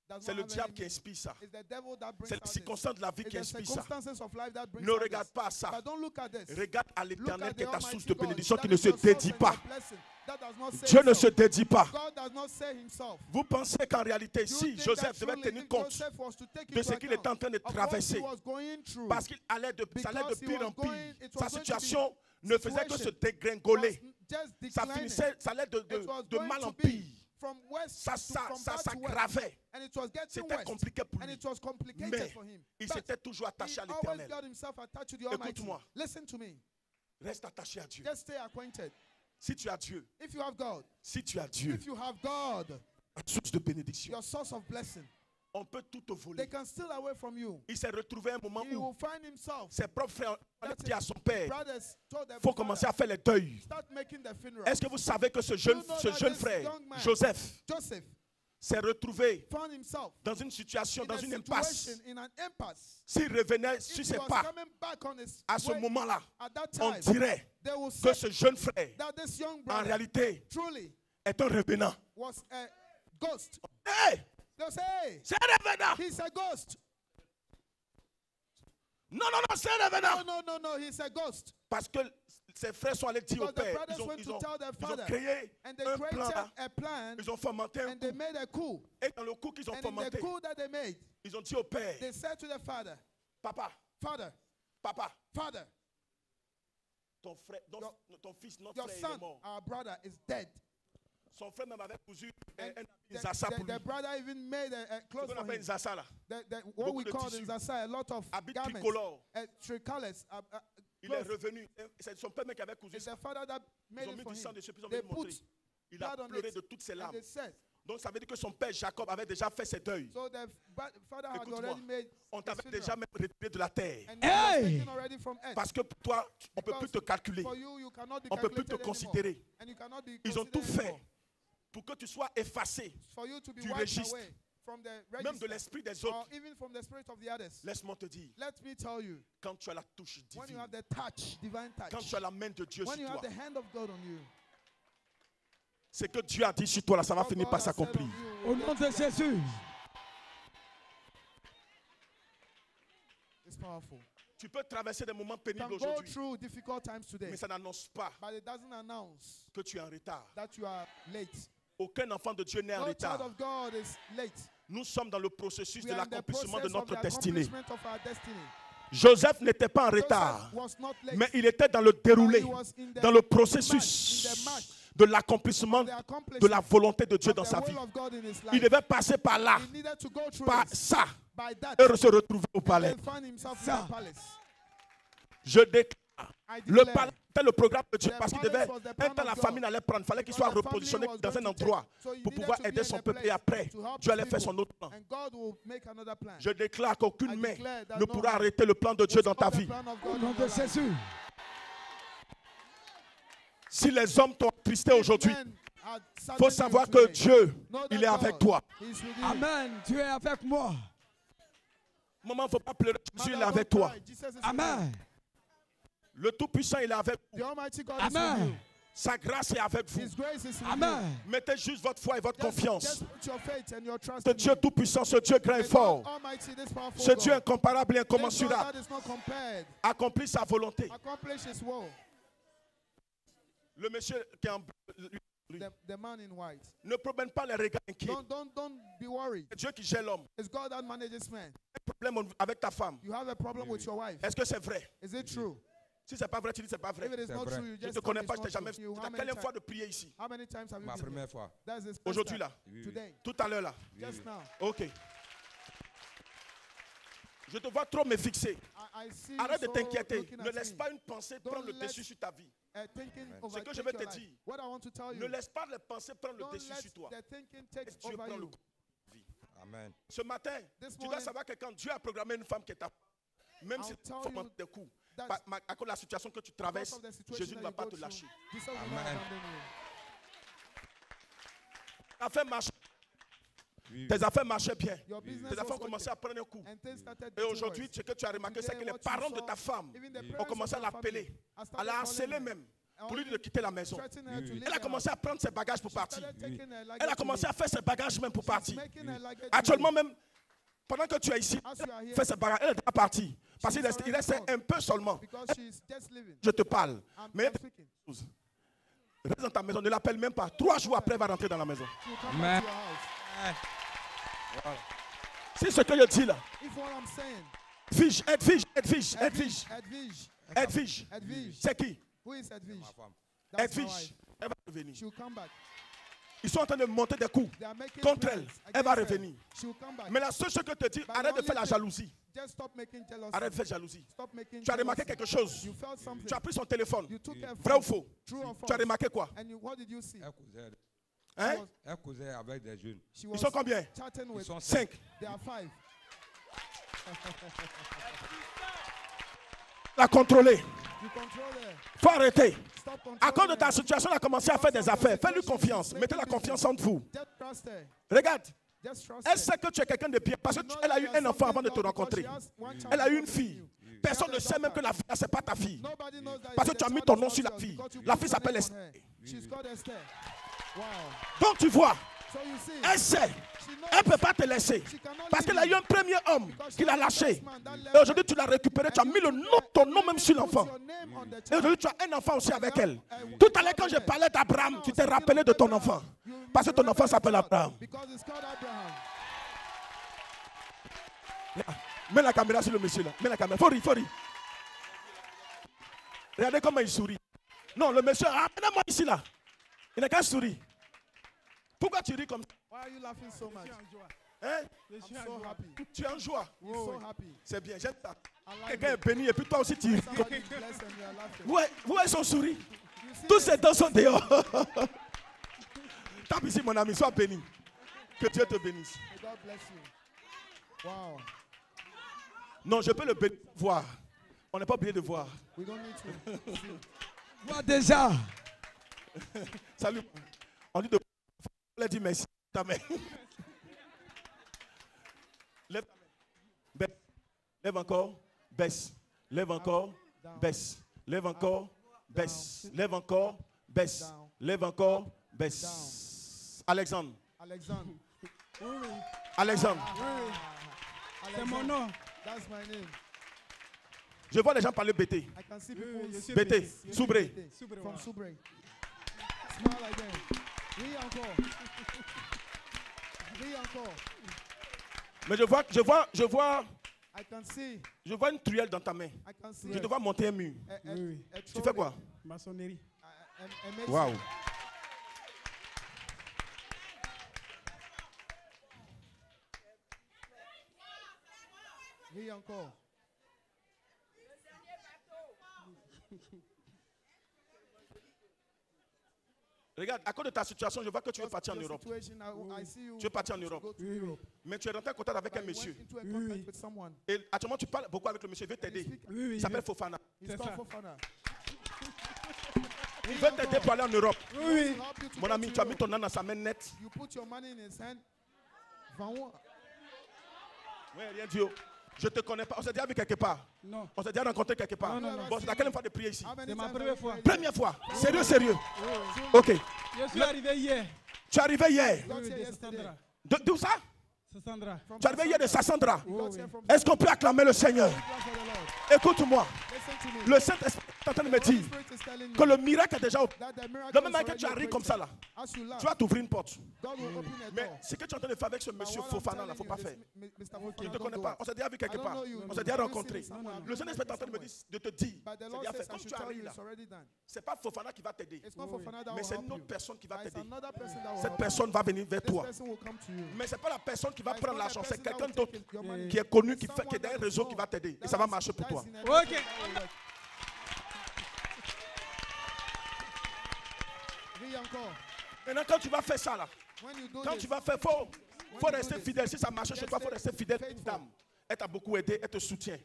Does C'est not le have diable any qui meaning. inspire ça. It's the devil that brings C'est les out this. circonstances de la vie It's qui the inspirent ça. circumstances of life that brings Ne out regarde this. pas ça. But don't look at this. Regarde à Look l'éternel at qui est the ta source Almighty de God. bénédiction qui That ne is se your source dédie and pas. your blessing. That does not say Dieu ne se himself. dédie pas. God does not say himself. Vous pensez qu'en réalité, You si think Joseph that devait truly tenir if compte Joseph was to take de into ce qu'il était en account train de of what he traverser, was going through, parce qu'il allait de Because he pire was en going- pire, it was sa going to be situation ne faisait que se situation dégringoler. was just Ça declining. finissait, ça allait It was de going mal to en be pire. from west Ça to from bad to west. s'aggravait. And it was getting C'était west. compliqué pour And lui. it was complicated Mais for him. il But s'était toujours he attaché à always l'éternel. got himself attached to the Almighty. Écoute-moi. Listen to me. Reste attaché à Dieu. Just stay acquainted. Si tu as Dieu, If you have God, si tu as Dieu, if you have God, source de bénédiction, your source of blessing, on peut tout te they voler. can steal away from you. Il s'est retrouvé à un moment He où will find himself. ses propres frères ont That's dit à it. son père, Brothers told their il faut commencer à father, faire les deuils. start making the funeral. Est-ce que vous savez que ce You jeune know that this frère, young man, Joseph, Joseph, s'est retrouvé found himself dans une situation, in dans a une impasse? situation, in an impasse. S'il revenait If sur he ses was pas, coming back on his à ce way, moment-là, at that on time, dirait they will que say ce jeune frère, that this young en brother réalité, truly est un revenant. was a ghost. Hey, They'll say, hey, c'est un revenant. he's a ghost. Non, non, non, c'est un revenant. No, he's a ghost. Parce que ses frères sont allés dire au Because the père, brothers went to tell their ils ont father, créé and they un plan created là. a plan, Ils ont fomenté un and they coup. made a coup. Et dans le coup qu'ils ont And in the fomenté, coup that they made, ils ont dit au père, they said to the father, papa, Father, papa, Father, ton frère, ton fils, notre your frère, il est son, mort. our brother, is dead. Son frère même avait cousu And un zassa pour lui. the brother even made a Ce clothes qu'on for appelle him. une zassa là. What Beaucoup we de call tissus. in Zasa, a lot of Habit garments, tricolore. tricolors, Il est clothes. revenu. C'est son père même qui avait cousu It's ça. the father that made Ils ont it mis for du sang him. dessus, puis ils ont They mis le montrer. put Il a blood on pleuré it, de toutes ses and larmes. they said, Donc ça veut dire que son père Jacob avait déjà fait ses deuils. so the father had Écoute-moi, already made on his t'avait funeral. déjà même retiré de la terre. And he was Hey! taken already from earth. Parce que pour toi, on ne peut plus te calculer. For you, you cannot be On ne peut plus te calculated considérer. anymore. And you cannot be Ils ont tout considered fait anymore. pour que tu sois effacé, For you to be du wiped registre, away from the même de register, l'esprit des or autres. even from the spirit of the others. Laisse-moi te dire, Let me tell you, quand tu as la touche when you divine, have the touch, divine touch, quand tu as la main de Dieu when sur you have toi, the hand of God on you, c'est que Dieu a dit sur toi là, ça va what finir God par has said on s'accomplir. you Au will nom get de to that. Jésus. It's powerful. Tu peux traverser des moments You pénibles can go aujourd'hui, through difficult times today, mais ça n'annonce pas but it doesn't announce que tu es en retard. that you are late. Aucun enfant de Dieu n'est en No child retard. of God is late. Nous sommes dans le processus We de are in the l'accomplissement de process of notre the destinée. accomplishment of our destiny. Joseph n'était pas en retard, Joseph was not late, mais il était dans le déroulé, but he was in the dans le march, in processus the march de l'accomplissement of the de accomplishment la volonté de Dieu of dans the sa will vie. of God in his Il life. devait passer par là, He needed to go through par this, ça, by that, et se retrouver au palais. and find himself in Ça. the palace. Je déclare, I le declare, palais était le programme de Dieu The parce qu'il palace devait, was the un plan temps of la God. famille allait prendre, il fallait qu'il soit Because the repositionné family was dans un going to endroit take, so he pour needed pouvoir to be aider in son a peuple. Et place après, to help Dieu his allait faire people. son autre plan. And God will make another plan. Je déclare qu'aucune I main declare that ne no pourra man arrêter le plan de Dieu will dans ta stop the vie. plan of Au God nom in de your life. Jésus. Si les hommes t'ont attristé If aujourd'hui, men are il saddened faut you savoir que today, Dieu, know il that est avec God toi. is with you. Amen. Tu es avec moi. Maman, il ne faut pas pleurer. Jésus, Mother, il est avec don't toi. cry. Jesus is with Amen. Le Tout-Puissant, il est avec you. vous. The Almighty God is with Amen. you. Sa grâce est avec vous. His grace is with Amen. Mettez juste votre foi et votre you. confiance. Just put your faith and your trust Ce in Dieu him. tout-puissant, ce Dieu grand et The fort, God Almighty, this powerful ce Dieu God. incomparable et This God incommensurable, that is not compared. accomplit sa volonté. Accomplish his will. Le monsieur qui est en bleu, lui, The man in white. ne promène pas les regards inquiets. Don't be worried. C'est Dieu qui gère l'homme. It's God that manages man. Un problème avec ta femme. You have a problem with your wife. Est-ce que c'est vrai? Is it true? Si c'est pas vrai, tu dis c'est pas vrai. If it is C'est not vrai. true, you Je ne just te tell connais me pas, it's je t'ai not jamais. true. Tu as combien de fois de prier ici? How many times have you Ma been here? première fois. That's his first Aujourd'hui time. là. Oui. Today. Tout à l'heure là. Just now. Ok. Je te vois trop me fixer. I see Arrête de you so t'inquiéter. looking Ne at laisse me. pas une pensée Don't prendre le let- dessus sur ta vie. Thinking Ce que je overtake vais your te life. dire, What I want to tell ne you, laisse pas les pensées prendre le don't dessus let sur toi. the thinking take Dieu over prend le you. coup. Amen. Ce matin, This tu dois morning, savoir que quand Dieu a programmé une femme qui est ta même I'll si tell tu you portes des coups, that à cause de la situation que tu because traverses, of the situation Jésus ne that va you pas go te through, lâcher. Jesus will not Amen. abandon you. Tes affaires marchaient bien. Your business Tes affaires was ont commencé working. à prendre un coup. And things started Et getting aujourd'hui, worse. ce que tu as remarqué, c'est que Today, les what you parents de saw, ta femme even the ont parents commencé à of your l'appeler, family are à started la calling harceler him, même, and pour lui only de quitter la maison. threatening her to leave Elle a the commencé house. à prendre ses bagages pour She partir. started taking her luggage Elle a to commencé à leave. faire ses bagages même pour She's partir. making her luggage to Actuellement leave. même, pendant que tu es ici, As you are here, fais ses bagages. Elle est déjà partie. Parce qu'il She's restait, il restait already un peu seulement. because she's just leaving. Je te parle. Mais I'm speaking. reste dans ta maison, ne l'appelle même pas. 3 jours après, elle va rentrer dans la maison. She'll come Amen. back to your house. C'est ce que je dis là. If what I'm saying, Edwige, Edwige. Edwige, C'est qui? who is Edwige? Ma femme. That's my Edwige. wife. Elle va revenir. She'll come back. Ils sont en train de monter des coups They are making contre plans elle. Elle va against her. revenir. She'll come back. Mais la seule chose que je te dis, But arrête the de faire la only jalousie. Just stop making jealousy. Arrête de faire jalousie. Stop making Tu as remarqué jealousy. quelque chose. You felt something. Tu as pris son téléphone. You took her Vrai ou phone. faux? True or Tu as false? remarqué quoi? And what did you see? Elle causait, Hein? elle causait avec des jeunes. She Ils was sont combien? chatting Ils with. sont 5. There are 5. La contrôler. You control her. Faut arrêter. Stop controlling À cause de ta her. situation, elle a commencé à faire des affaires. Fais-lui confiance. Mettez la confiance entre vous. Just trust her. Regarde. Just trust Elle her. sait que tu es quelqu'un de bien parce You know qu'elle a that eu you are un enfant avant de something te because rencontrer. she has one child Elle a eu une before fille. you. Personne She ne has a sait même que daughter. la fille, c'est pas ta fille. Nobody knows that Parce que the tu as mis child ton is nom not sur la yours fille. because you La put fille your s'appelle name Esther. on her. She's called Esther. Wow. Donc tu vois, So you see, elle sait. she knows Elle ne peut pas te laisser. she cannot Parce leave qu'elle a eu you un premier homme because qui l'a she has a lâché. first man that left Et aujourd'hui, her. tu l'as récupéré. Tu as And mis you le took nom, her- ton you nom même even sur put l'enfant. your name on the Et child. aujourd'hui, tu as un enfant aussi avec elle. I- Tout à l'heure, quand je parlais d'Abraham, tu t'es rappelé de ton enfant. Parce que ton enfant s'appelle Abraham. Because it's called Abraham. Mets la caméra sur le monsieur là. Mets la caméra. Faut rire, faut rire. Regardez comment il sourit. Non, le monsieur, amenez-moi ici là. Il n'a qu'à sourire. Pourquoi tu ris comme ça? Why are you laughing so much? Hein? I'm so happy. Tu es en joie. You're so happy. C'est bien, j'aime ça. I like Quelqu'un est it. béni et puis toi aussi tu ris. Somebody is blessed and you are laughing. Où est son sourire? You see Tous this? ces dents sont dehors. Tape ici mon ami, sois béni. Que Dieu te bénisse. May God bless you. Wow. Non, je peux le bénir. Voir. On n'est pas obligé de voir. We don't need to see. Vois déjà. Salut. On dit de. On dit merci. Ta main. Lève ta main. Baisse. Lève encore. Baisse. Lève encore. Baisse. Lève encore. Baisse. Lève encore. Baisse. Lève encore. Baisse. Alexandre. Alexandre. Alexandre. C'est mon nom. That's my name. Je vois les gens parler BT. I can see people. BT. Soubré. From Subre. Smile again. Oui encore. Oui encore. Mais je vois une truelle dans ta main. I can see. Je te vois monter un mur. a Tu fais quoi? Maçonnerie. Waouh. Oui encore. Regarde, à cause de ta situation, je vois que tu veux partir en Your Europe. situation, I see you Tu veux partir en to Europe. go to Europe. Mais tu es rentré en contact avec But un you monsieur. went into a contact with someone. Et actuellement, tu parles beaucoup avec le monsieur. Il veut t'aider. Oui, Il s'appelle Fofana. He's C'est called ça. Fofana. Il veut t'aider pour aller en Europe. He wants to help you to Mon go ami, to tu as mis Europe. ton nom dans sa main nette. You put your money in his hand. Van Wa- Oui, rien dit. Oh. Je te connais pas. On s'est déjà vu quelque part. Non. On s'est déjà rencontré quelque part. Non, non, non. Bon, c'est la quelle fois de prier ici? How many C'est ma times première have you fois. prayed? Première fois. Sérieux, sérieux. Ok. Je suis arrivé hier. Tu es arrivé hier. Got Oui, here de yesterday. Sassandra. D'où ça? Sassandra. From Tu es arrivé hier de Sassandra. You got here from Est-ce qu'on peut acclamer le Seigneur? Clap for the Lord. Écoute-moi. Listen to me. Le Saint-Esprit est en train de me The Holy dire Spirit is telling que me le miracle est déjà au... that the miracle Le même is moment que tu already arrives comme ça là, As you laugh, tu vas t'ouvrir une porte. God will open a Mais door. ce que tu es en train de faire avec ce But monsieur what I'm Fofana là, telling faut you, pas this faire. Mr. Je Fofana, ne te don't connais do pas. it. On s'est déjà vu quelque I don't part. know you. On s'est déjà Have you rencontrés. seen someone? Le Saint-Esprit est en train de te dire. But the C'est Lord déjà says fait. I Comme should tu tell you arrives là, it's already done. c'est pas Fofana qui va t'aider. It's not Fofana that Mais will c'est help une autre you. personne qui va But it's t'aider. another person that will Cette help personne va venir vers you. This toi. person will come to you. Mais c'est pas la personne qui va But it's prendre not the l'argent, c'est person that quelqu'un will d'autre take your money. qui est connu, qui It's est dans un someone réseau that qui is va known. t'aider. Et That ça va is- marcher pour that toi. is in a Ok. network that will work. Ris encore. Maintenant, quand tu vas faire ça là, When you do quand this, tu vas faire, faut rester fidèle. Si ça marche chez toi, il faut rester fidèle. Une Faithful. dame, elle t'a beaucoup aidé, elle te soutient.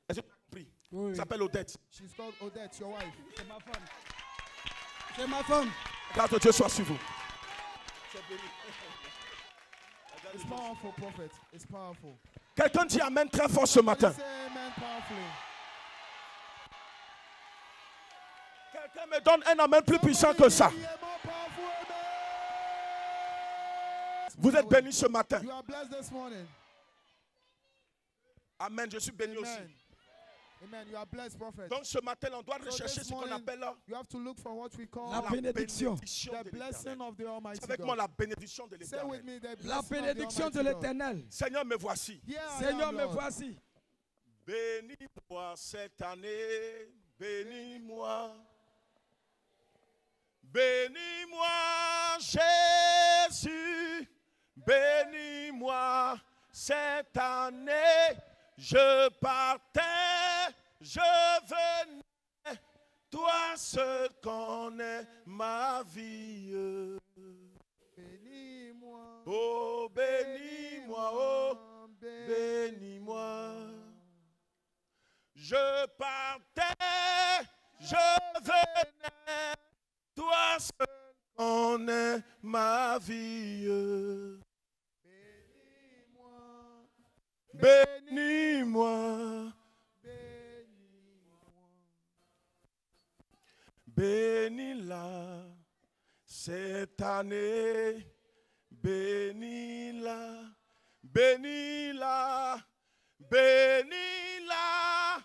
Est-ce que tu as compris? Oui. Elle s'appelle Odette. she's called Odette, your wife. C'est ma femme. C'est ma femme. Grâce de Dieu soit sur vous. It's powerful, prophet. It's powerful. Quelqu'un dit Amen très fort ce matin. Say amen powerfully. Quelqu'un me donne un Amen plus puissant que ça. Somebody give me a more powerful amen. Vous êtes bénis ce matin. You are blessed this morning. Amen, je suis béni aussi. Amen. Amen. You are blessed, prophet. Donc ce matin, on doit So rechercher this ce qu'on morning, appelle you have to look for what we call La bénédiction. bénédiction the de blessing l'Éternel. of the Almighty Avec moi God. la bénédiction de Say with l'Éternel. me the La blessing of the bénédiction de Almighty God. l'Éternel. Seigneur, me voici. Here I Seigneur, am, me Lord. voici. Bénis-moi cette année, bénis-moi. Bénis-moi Jésus, bénis-moi cette année. Je partais, je venais, toi seul connais ma vie. Bénis-moi. Oh, bénis-moi, oh, bénis-moi. Je partais, je venais, toi seul connais ma vie. Bénis-moi. Bénis-moi, bénis-la cette année, bénis-la, bénis-la, bénis-la,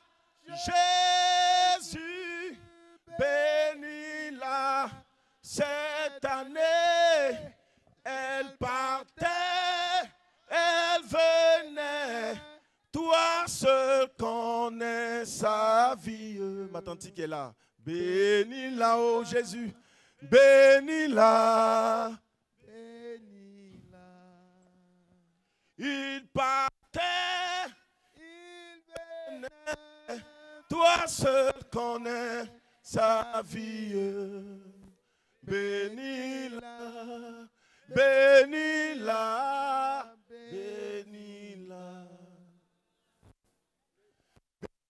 Jésus, bénis-la cette année. Elle partait, elle venait, toi seul connais sa vie. Ma tante qui est là, bénis-la, oh Jésus, bénis-la. Bénis-la. Il partait, Il venait. toi seul connais sa vie. Bénis-la, bénis-la, bénis-la.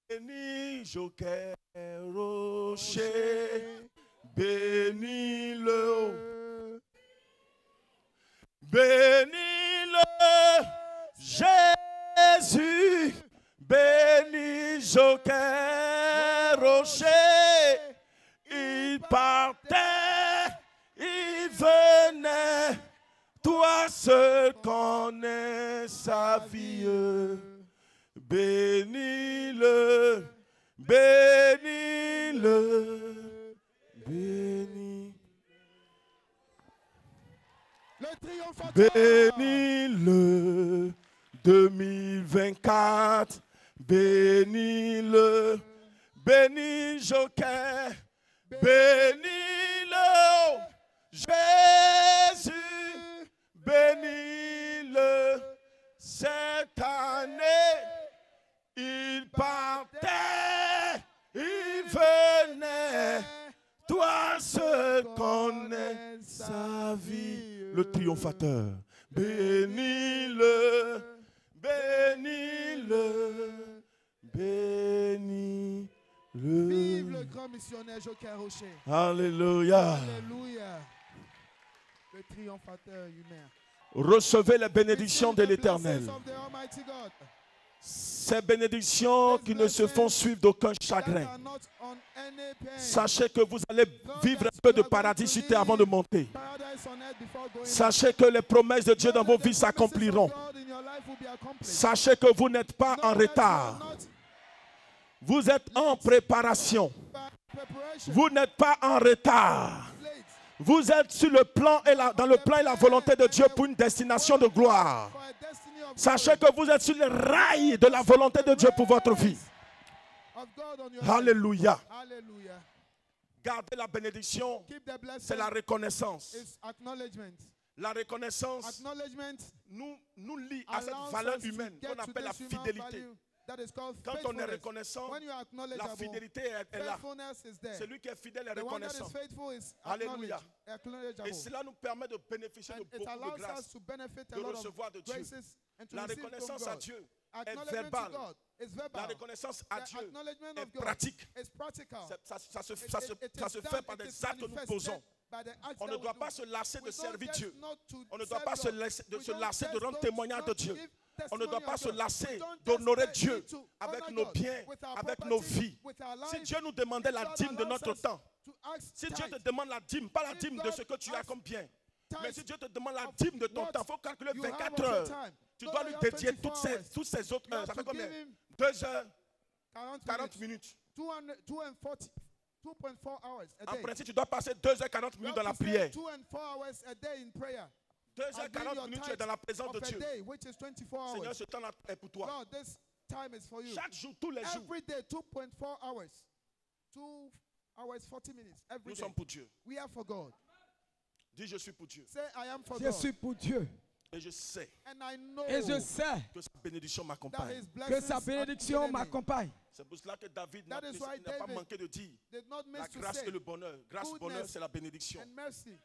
Bénis Joker Rocher, bénis-le, bénis-le, Jésus, bénis Joker Rocher. Il partait, il venait, toi seul connais sa vie. Bénis-le, bénis-le, bénis. Le triomphateur. Bénis-le, 2024, bénis-le, bénis Joker, bénis-le, Jésus, bénis-le, cette année, il partait, il venait, toi seul connais sa vie. Le triomphateur, bénis-le, bénis-le, bénis-le. Vive le grand missionnaire Joker Rocher. Alléluia. Alléluia. Le triomphateur humain. Recevez la bénédiction de Receive the l'Éternel. blessings of the Almighty God. Ces bénédictions qui ne se font suivre d'aucun that chagrin. are not on any pain. Sachez que vous allez vivre un peu de paradis sur terre avant de monter. Paradise on earth before going Sachez que les promesses de Dieu dans vos vies s'accompliront. God in your life will be accomplished. Sachez que vous n'êtes pas en Know that you are retard. not Vous êtes en préparation. by preparation, Vous n'êtes pas en retard. late. Vous êtes sur le plan et dans le plan et la volonté de Dieu pour une destination de gloire. For a destiny of Sachez que vous êtes sur le rail de la volonté de Dieu pour votre vie. God on your life. Alléluia. Hallelujah. Gardez la bénédiction, Keep the blessing. c'est la reconnaissance. Is acknowledgement. La reconnaissance Acknowledgement nous lie à cette allows valeur us to humaine get qu'on to appelle la this human fidélité. value that is called Quand on est faithfulness. reconnaissant, When you are la acknowledgeable, fidélité est là. faithfulness is there. Celui qui est fidèle est The one that is reconnaissant. faithful is Alléluia. acknowledgeable. Et cela nous permet de bénéficier de And it beaucoup de allows us grâce. to benefit a de lot recevoir of de Dieu. graces and to La receive from reconnaissance à God. Dieu est Acknowledgement verbale. to God is La verbal. reconnaissance à The Dieu acknowledgement est of God pratique. is practical. Ça se It fait is done, par it des is actes que nous manifested posons. by the acts On that ne we doit do. pas se lasser de We don't servir just Dieu. not to On ne doit serve pas se God. lasser We se don't lasser de just rendre not témoignage de to Dieu. give On ne doit testimony pas of se God. lasser We don't just d'honorer need Dieu to avec honor nos God biens, with our avec nos property, vies. with our Si life. Dieu nous demandait la God dîme de allows notre us temps, to ask si Dieu te tithe, demande la dîme, pas la If dîme de God ce que tu as asks comme bien, tithe mais si Dieu te demande la of dîme de ton what temps, il faut calculer you have 24 of your heures. time, Tu know dois that lui you have dédier 24 toutes ces autres You heures. have Ça fait to combien? give him 2 heures, 40 40 minutes. 2.4 hours a En day. principe, tu dois passer 2h40 You minutes have dans la to spend prière. 2 and 4 hours a day in prayer. 2h40 minutes, tu es dans la présence Of de a Dieu. day, which is 24 Seigneur, hours. ce temps-là est pour toi. Lord, this time is for you. Chaque jour, tous les jours, Every day, 2.4 hours. 2 hours, 40 minutes. Every nous day. sommes pour Dieu. We are for God. Dis, je suis pour Dieu. Say, I am for Je God. suis pour Dieu. Et je sais And I know Et je sais que sa bénédiction that m'accompagne. his que blessings sa bénédiction accompany me. m'accompagne. C'est pour cela que David That n'a is why pas David manqué de dire Did not la miss to grâce say et le bonheur. Grâce, goodness bonheur, c'est la bénédiction. and mercy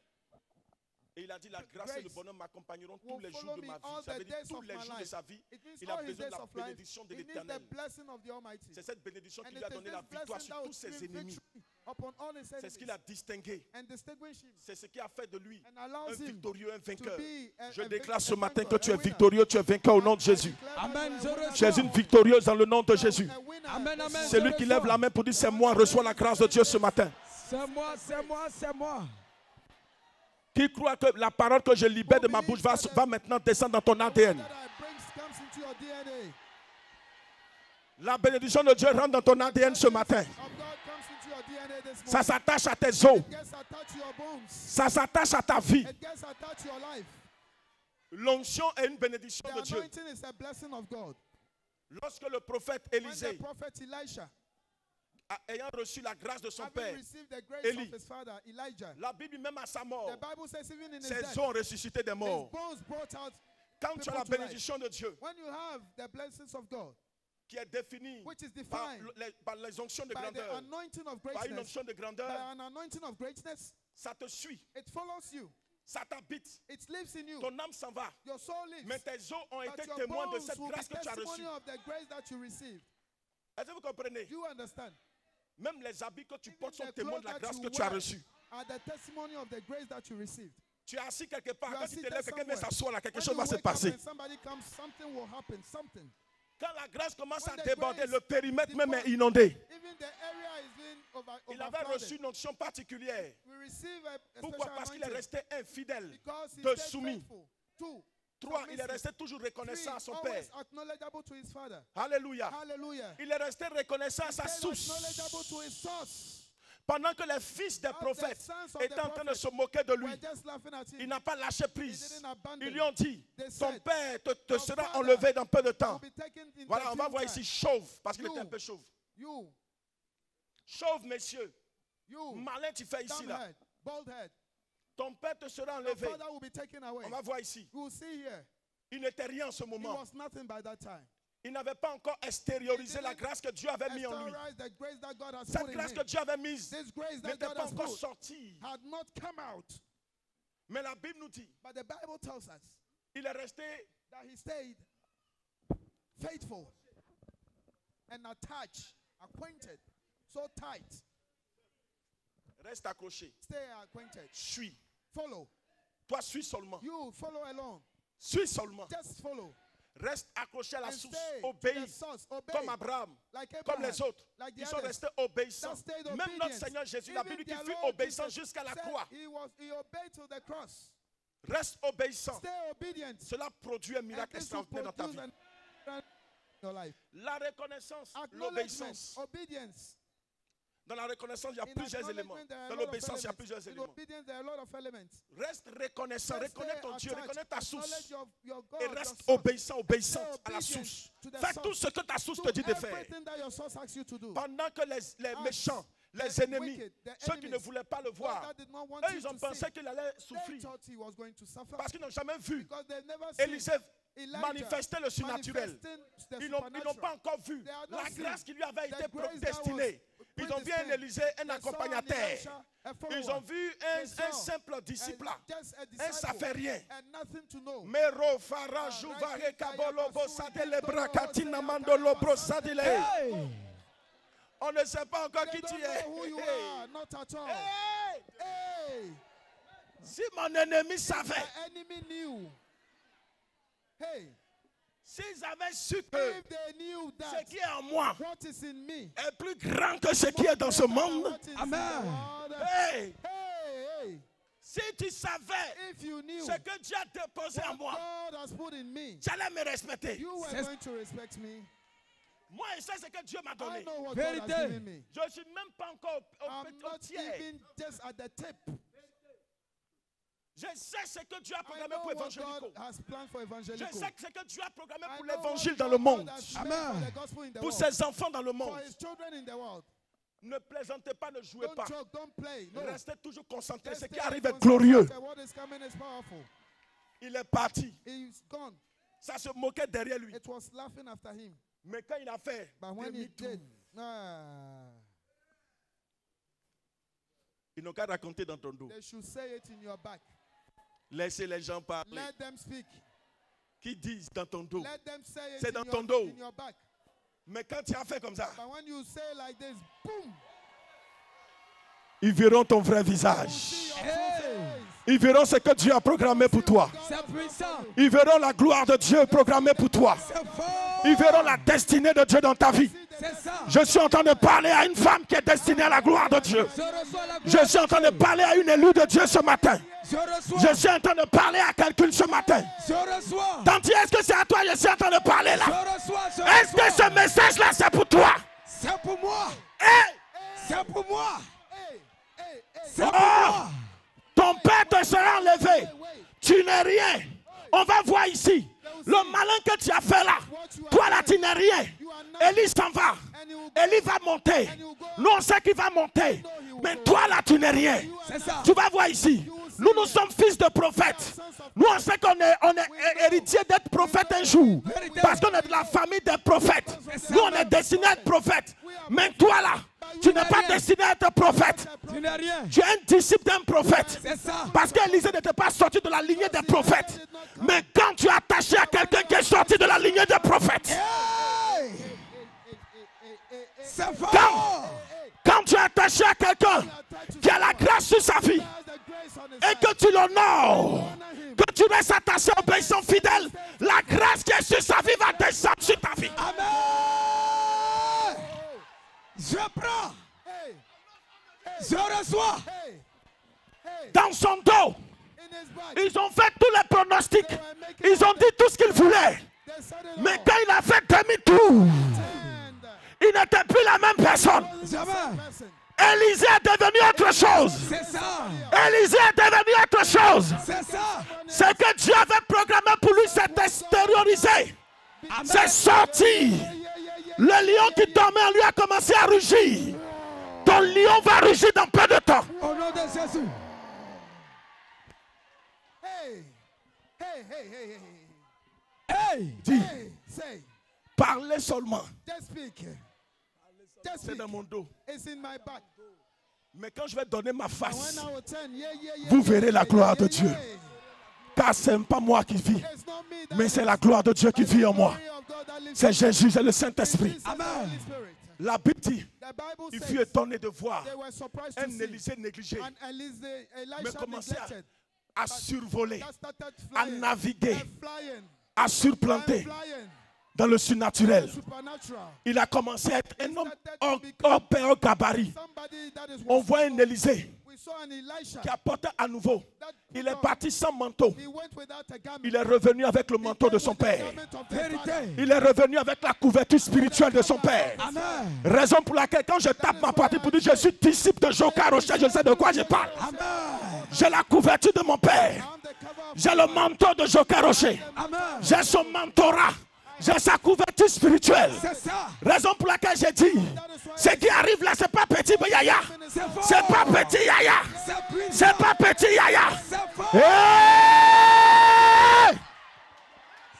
Et il a dit la grâce et le bonheur m'accompagneront tous will les jours follow de me ma vie. all Ça the veut dire days tous of les my jours de life. sa vie, It means il a all his besoin de days la of life. bénédiction de He needs the l'Éternel. blessing of the Almighty. C'est cette bénédiction qui And lui it a is donné la this victoire blessing sur that tous will ses bring ennemis. victory upon all his C'est ce enemies qu'il a distingué. and distinguish him C'est ce qui a fait de lui and un allows him victorieux, un to vainqueur. be Je a déclare ce a matin que conqueror, tu a es winner. victorieux, tu es vainqueur au nom de I Jésus. declare that Amen. you Je are a winner. Tu es une victorieuse dans le nom de Jésus. A winner. Amen, amen. Celui qui lève la main pour dire c'est moi, reçois la grâce de Dieu ce matin. C'est moi, c'est moi, c'est moi. Qui croit que la parole que je libère de ma bouche va maintenant descendre dans ton ADN. That I bring comes into your DNA. La bénédiction de Dieu rentre dans ton ADN ce matin. Of God comes into your DNA this Ça morning. s'attache à tes os. It gets attached to your bones. Ça s'attache à ta vie. It gets attached to your life. L'onction est une bénédiction The de Dieu. anointing is a blessing of God. Lorsque le prophète When the Élisée, prophet Elisha, ayant reçu la grâce de son having père, received the grace Eli. of his father Elijah, la Bible même à sa mort, the Bible says even in his ses death, os ont ressuscité des his morts. bones brought out. Quand tu as la people to bénédiction de Dieu, When you have the blessings of God, qui est définie which is par defined par les onctions de by the grandeur, anointing of par une greatness, onction de by grandeur, an anointing of greatness, ça te suit, it follows you. ça t'habite. It lives in you. Ton âme s'en va. Your soul lives. Mais tes os ont But été your témoins de bones cette will be grâce que tu as reçue. testimony of the grace that you received. Est-ce que vous comprenez? Do you understand? Même les habits que tu Even portes sont the témoins de la clothes grâce that que you tu as wear reçue. are the testimony of the grace that you received. Tu es assis quelque part. You Quand are tu te seated lèves, quelqu'un vient somewhere. s'asseoir là, quelque When chose you va se wake up passer. and somebody comes, something will happen. Something. Quand la grâce commence When à the déborder, grace le périmètre même est depart- inondé. Even the area is being Il avait reçu overflowed. une onction particulière. We receive a Pourquoi? special Parce qu'il est anointing resté infidèle. because he de stayed soumis. faithful. 2, 3, il est submissive. resté toujours 3, reconnaissant à son père. always acknowledgeable to his father. Alléluia. Hallelujah. Il est resté reconnaissant à sa Stayed source. acknowledgeable to his source. Pendant que les fils des As the prophètes sons of étaient the en train de prophets se moquer de lui, We're just laughing at il him. n'a pas lâché He prise. didn't abandon. Ils lui ont dit, They ton said, père te "Your sera father enlevé dans peu de will temps. be taken in Voilà, on va few voir time. ici chauve, parce qu'il You. était un peu chauve. You, Chauve, messieurs. you, Malin, tu fais ici, là. dumb head, bald head. Ton père te sera Your enlevé. father will be taken away. On va voir ici. We will see here. Il n'était rien en ce He moment. was nothing by that time. Il n'avait pas encore extériorisé la grâce que Dieu avait mise en lui. Exteriorize the grace that God has Cette put in grâce him. que Dieu avait mise This grace that n'était God pas has encore put sortie. had not come out. Mais la Bible nous dit, But the Bible tells us il est resté that he stayed faithful and attached, acquainted, so tight. reste accroché. Stay acquainted. Suis. Follow. Toi, suis seulement. You follow along. Suis seulement. Just follow. Reste accroché à la and source. stay to the Obéis. source. Obey. Comme Abraham. Like Comme Abraham, les autres. like the Ils sont others. restés obéissants. That stayed Même notre obedient. Seigneur Jésus, la Bible Even dit qu'il their fut Lord obéissant Jesus jusqu'à la said croix. he obeyed to the cross. Reste obéissant. Stay obedient. Cela produit un miracle And this will extraordinaire dans ta produce vie. an- your life. La reconnaissance, Acknowledgement, l'obéissance. obedience. Dans la reconnaissance, il y a In plusieurs éléments. acknowledgement, there are a Dans lot of l'obéissance, il y a elements. plusieurs In éléments. obedience, there are a lot of elements. Reste reconnaissant, Just reconnais stay ton Dieu, attached. reconnais ta source. Acknowledge your God, Et your reste source. obéissant, obéissante Stay à la obedient source. to the Fais source. tout ce que ta source Do te dit de faire. everything that your source asks you to do. Pendant que les As méchants, les the ennemis, wicked, the ceux qui ne enemies, voulaient pas le those voir, that did not want eux, him ils ont to pensé see, qu'il allait they souffrir. thought he was going to suffer Parce qu'ils n'ont jamais vu because they've never seen Élisée Elijah manifester le surnaturel. manifesting the Ils n'ont supernatural. pas encore vu They have not la seen grâce qui lui avait the été grace that destinée. was Ils ont vu un predestined. Élisée, un They saw an accompagnateur. Elisha, a follower. Ils ont vu They un saw simple disciple là. just a Un disciple ça fait rien. and nothing to know. Mero fara juvare kabolo bosadele brakatina mandolo brosadile. Hey! On ne sait pas encore They qui tu don't know who you es. are, not at all. Hey! Hey, Si mon ennemi savait, the enemy knew. Hey, s'ils avaient su que if they knew ce that qui est en moi what is in me est plus grand que ce qui est dans ce monde, what is in the Amen. world, hey, hey, si tu savais if you knew ce que Dieu a déposé en what moi, God has put in me, tu allais me respecter. you were C'est- going to respect me. Moi, je sais ce que Dieu m'a I donné. know what Vérité. God has given me. Je ne suis même pas encore au I'm not tiers. even just at the tip. Je sais ce que Dieu a I programmé know pour what Evangelico. God has planned for Je Evangelico. sais ce que Dieu a programmé I pour know l'évangile what dans le God monde. has made Amen. for the gospel in the Pour world. ses enfants dans le For monde. his children in the world. Ne plaisantez pas, ne jouez Don't pas. joke, don't play. No. Restez toujours concentrés. Just Ce qui stay arrive est concentrated. glorieux. What is coming is powerful. Il est parti. He's gone. Ça se moquait derrière lui. It was laughing after him. Mais quand il a fait But when he demi-tour, did, ils n'ont qu'à raconter dans ton dos. they should say it in your back. Laissez les gens parler. Let them speak. Qui disent dans ton dos. Let them say it C'est in dans your, ton dos. in your back. Mais quand tu as fait comme ça, But when you say like this, boom, ils verront ton vrai you visage. see your Hey. true face. Ils verront ce que Dieu a programmé pour toi. C'est puissant. Ils verront la gloire de Dieu programmée pour toi. C'est fort. Ils verront la destinée de Dieu dans ta vie. C'est ça. Je suis en train de parler à une femme qui est destinée à la gloire de Dieu. Je reçois la Je gloire. suis en train de parler à une élue de Dieu ce matin. Je reçois. Je suis en train de parler à quelqu'un ce matin. Je reçois. Tanti, est-ce que c'est à toi que je suis en train de parler Je là? reçois. Je Est-ce que reçois. ce message-là, c'est pour toi? C'est pour moi. Hey! C'est pour moi. Hey, hey, hey, C'est pour Oh! moi. Ton père te sera enlevé. wait. Tu n'es rien. On va voir ici. Le malin que tu as fait là. Toi là, tu n'es rien. Élie s'en va. And he will go. Élie va monter. Nous, on sait qu'il va monter. Mais toi là, tu n'es rien. C'est ça. Tu vas voir ici. Nous sommes fils de prophètes. Nous, on sait qu'on est héritier d'être prophète un jour. Parce qu'on est de la famille des prophètes. Nous, on est destiné à être prophète. Mais toi là, tu n'es pas destiné à être prophète. Tu n'es rien. Tu es un disciple d'un prophète. C'est ça. Parce qu'Élisée n'était pas sorti de la lignée des prophètes. Mais quand tu es attaché à quelqu'un qui est sorti de la lignée des prophètes, Hey! C'est quand, fort. quand tu es attaché à quelqu'un qui a la grâce sur sa vie Has the grace on his et que tu l'honores, que tu restes attaché obéissant fidèle, la grâce qui est sur sa vie va descendre sur ta vie. Amen. Je prends. Hey, Je reçois. hey, hey. Dans son dos, In his back. ils ont fait tous les pronostics. Ils ont dit tout ce qu'ils voulaient. They said it Mais all. quand il a fait demi-tour, And il n'était plus la même personne. Jamais. person. Élisée est devenu autre chose. C'est ça. Élisée est devenu autre chose. C'est ça. Ce que Dieu avait programmé pour lui s'est extériorisé. C'est sorti. Le lion qui dormait en lui a commencé à rugir. Ton lion va rugir dans peu de temps. Au nom de Jésus. Hey, hey, hey, hey, hey. Hey. Dis, Hey, say, parlez seulement. just speak. Just C'est speak. dans mon dos. It's in my back. Mais quand je vais donner ma And face, when I will turn, yeah, vous verrez la gloire de yeah, Dieu. yeah. Car ce n'est pas moi qui vis, It's not me that mais c'est lives, la gloire de Dieu qui but vit the en moi. glory of God that lives C'est in me. Jésus, c'est le It's Saint-Esprit. Jesus, the Amen. Holy Spirit. La Bible dit, The Bible il says fut étonné de voir they were surprised un to see Élisée négligé, and mais Elisha commencer neglected. à survoler, That started à flying. naviguer. Flying. a surplanté flying dans le surnaturel. supernatural. Il a commencé à être un homme hors gabarit. Somebody that is On voit un Élisée we saw an Elisha. qui apportait à nouveau. That Il est parti sans manteau. he went without a garment. Il est revenu avec le He manteau came de son with the père. garment of the Father. Il est revenu avec la couverture spirituelle de son père. Amen. Raison pour laquelle quand je tape ma partie pour dire je suis disciple de Joka Rocher, je sais de quoi je parle. Amen. J'ai la couverture de mon père. I'm the cover of J'ai le manteau de Joka Rocher. Amen. J'ai son mentorat. J'ai sa couverture spirituelle. C'est ça. Raison pour laquelle j'ai dit, ce qui arrive là, c'est pas petit yaya. C'est fort. C'est pas petit yaya. C'est puissant. C'est pas petit yaya. C'est fort. Hey!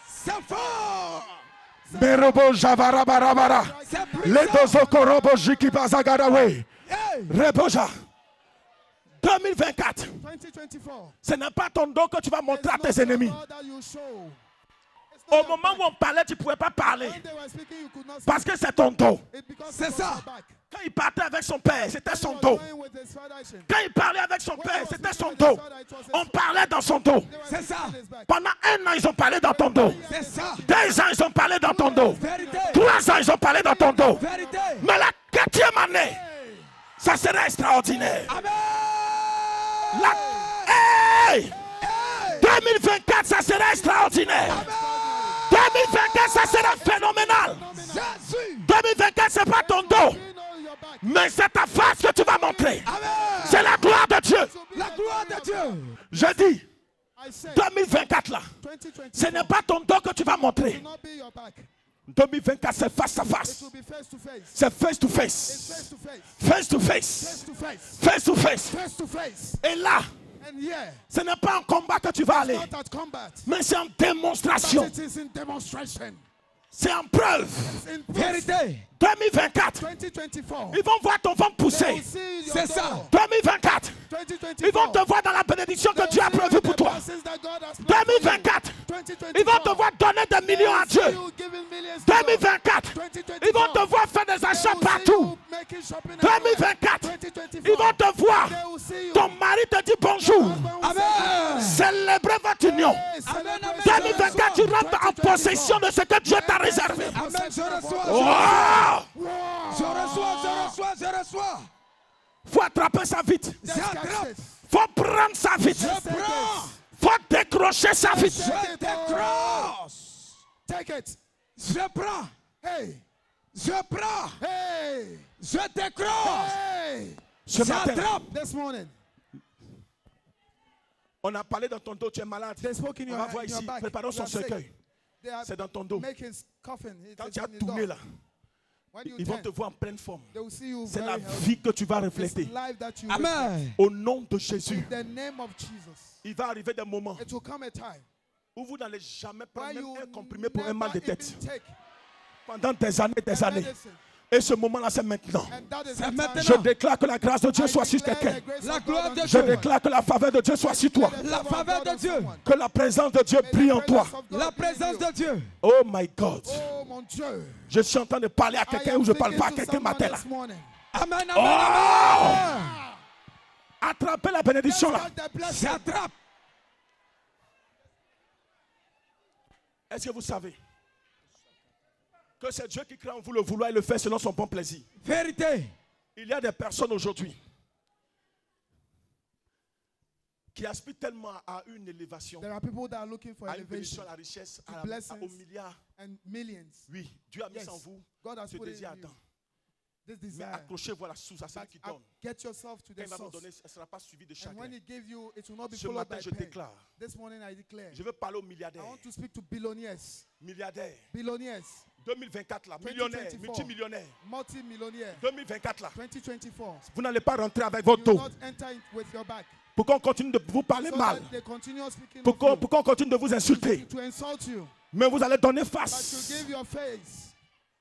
C'est fort. Berobo javara barabara. C'est Le puissant. dozoko robo jiki bazagarawe. Hey. Reboja. 2024. 2024. Ce n'est pas ton dos que tu vas montrer à tes ennemis. That you show. It's Au not your moment où on parlait, tu ne pouvais pas parler. When they were speaking, you could not Parce que c'est ton dos. speak. It because C'est it was ça. your back. Quand il partait avec son père, c'était When son he was dos. going with his father, Isaac, Quand il parlait avec son when he père, was c'était speaking son with his dos. father, it was his On back. parlait dans son dos. They were C'est speaking ça. in his back. Pendant 1 an, ils ont parlé dans ton dos. C'est ça. 2 ans, ils ont parlé dans ton dos. Vérité. 3 ans, ils ont parlé dans ton dos. Vérité. Mais la 4e année, ça sera extraordinaire. Amen. Hey! 2024, ça sera extraordinaire. 2024, ça sera phénoménal. Jésus. 2024, c'est pas ton dos, You know your back. mais c'est ta face que tu vas montrer. Amen. C'est la gloire de Dieu. La gloire de Dieu. Je dis, I said 2024 là, 2024 ce n'est pas ton dos que tu vas montrer. will not be your back. 2024, c'est face à It face. will be face to face. C'est face to It's face. face to face. Face to Face face. to face. Face to face. Face to face. Et là, And yeah, ce n'est pas en combat que tu vas aller, not at combat, mais c'est en but démonstration. it is in demonstration. C'est en preuve. It's in proof. Vérité. 2024, 2024. ils vont voir ton ventre They pousser. will see your C'est ça. door. 2024, 2024. ils vont te voir dans la bénédiction que Dieu a prévue pour toi. 2024, ils vont te voir donner des millions à Dieu. 2024, ils vont te voir faire des achats partout. 2024, ils vont te voir. Ton mari te dit bonjour. Amen. Célébrez votre union. Amen. Amen. 2024, tu rentres en possession de ce que Dieu t'a réservé. Amen. Je reçois. Wow! Je reçois. Je reçois. Je reçois. Faut attraper ça vite. J'attrape. Faut prendre ça vite. Je prends. Faut décrocher ça vite. Je décroche. Take it. Je prends. Hey. Je prends. Hey. Je décroche. Hey. Ce matin, J'attrape. This morning, on a parlé dans ton dos, tu es malade. they spoke in On your, va voir in your ici, back. préparons You son are sick. cercueil. They are C'est dans ton dos. making coffin. It Quand is tu as in his tourné door. là, When you ils vont turn, te voir en pleine forme. they will see you C'est very la healthy. vie que tu vas It's refléter. life that you Amen. Au nom de Jésus, reflect. In the name of Jesus. il va arriver des moments It will come a time où vous n'allez jamais prendre where même you un comprimé pour un mal de never tête. even take Pendant des années, des a années. medicine. Et ce moment-là, c'est maintenant. And that is C'est the time. maintenant. Je déclare que la grâce de Dieu I soit sur declare quelqu'un. the grace La of God gloire on de Je Dieu. déclare que la faveur de Dieu soit sur toi. La faveur de Dieu. Que la présence de Dieu brille en toi. La présence de Dieu. Oh my God. Oh mon Dieu. Je suis en train de parler à I quelqu'un am ou je ne parle speaking pas à to quelqu'un someone matin là. this morning. Amen. Amen. Oh! Amen. Attrapez la bénédiction là. Let's get the blessing. J'attrape. Est-ce que vous savez que c'est Dieu qui crée en vous le vouloir et le fait selon son bon plaisir? Vérité. Il y a des personnes aujourd'hui qui aspirent tellement à une élévation, There are people that are looking for à une bénédiction, elevation à la richesse, to à blessings. au milliard. and millions. Oui, Dieu a mis Yes. en vous God has ce put it désir in you. ardent. This Mais desire. accrochez-vous à la source, à celui But qui donne. get yourself to Quand the il va vous source. donner, ce ne sera pas suivi de And chacun. when he gives you, it will not be Ce followed matin, by je pain. déclare. This morning I declare. Je veux parler aux I milliardaires. want to speak to billionaires. Milliardaires. Billionaires. 2024 là, millionnaires, 2024. multimillionnaires. Multi-millionaires. 2024 là, 2024. vous n'allez pas rentrer avec You votre will dos. not enter it with your back. Pourquoi on continue de vous parler So mal? that they continue speaking of Pourquoi you, on continue de vous insulter? to insult you. Mais vous allez donner But to face. give your face.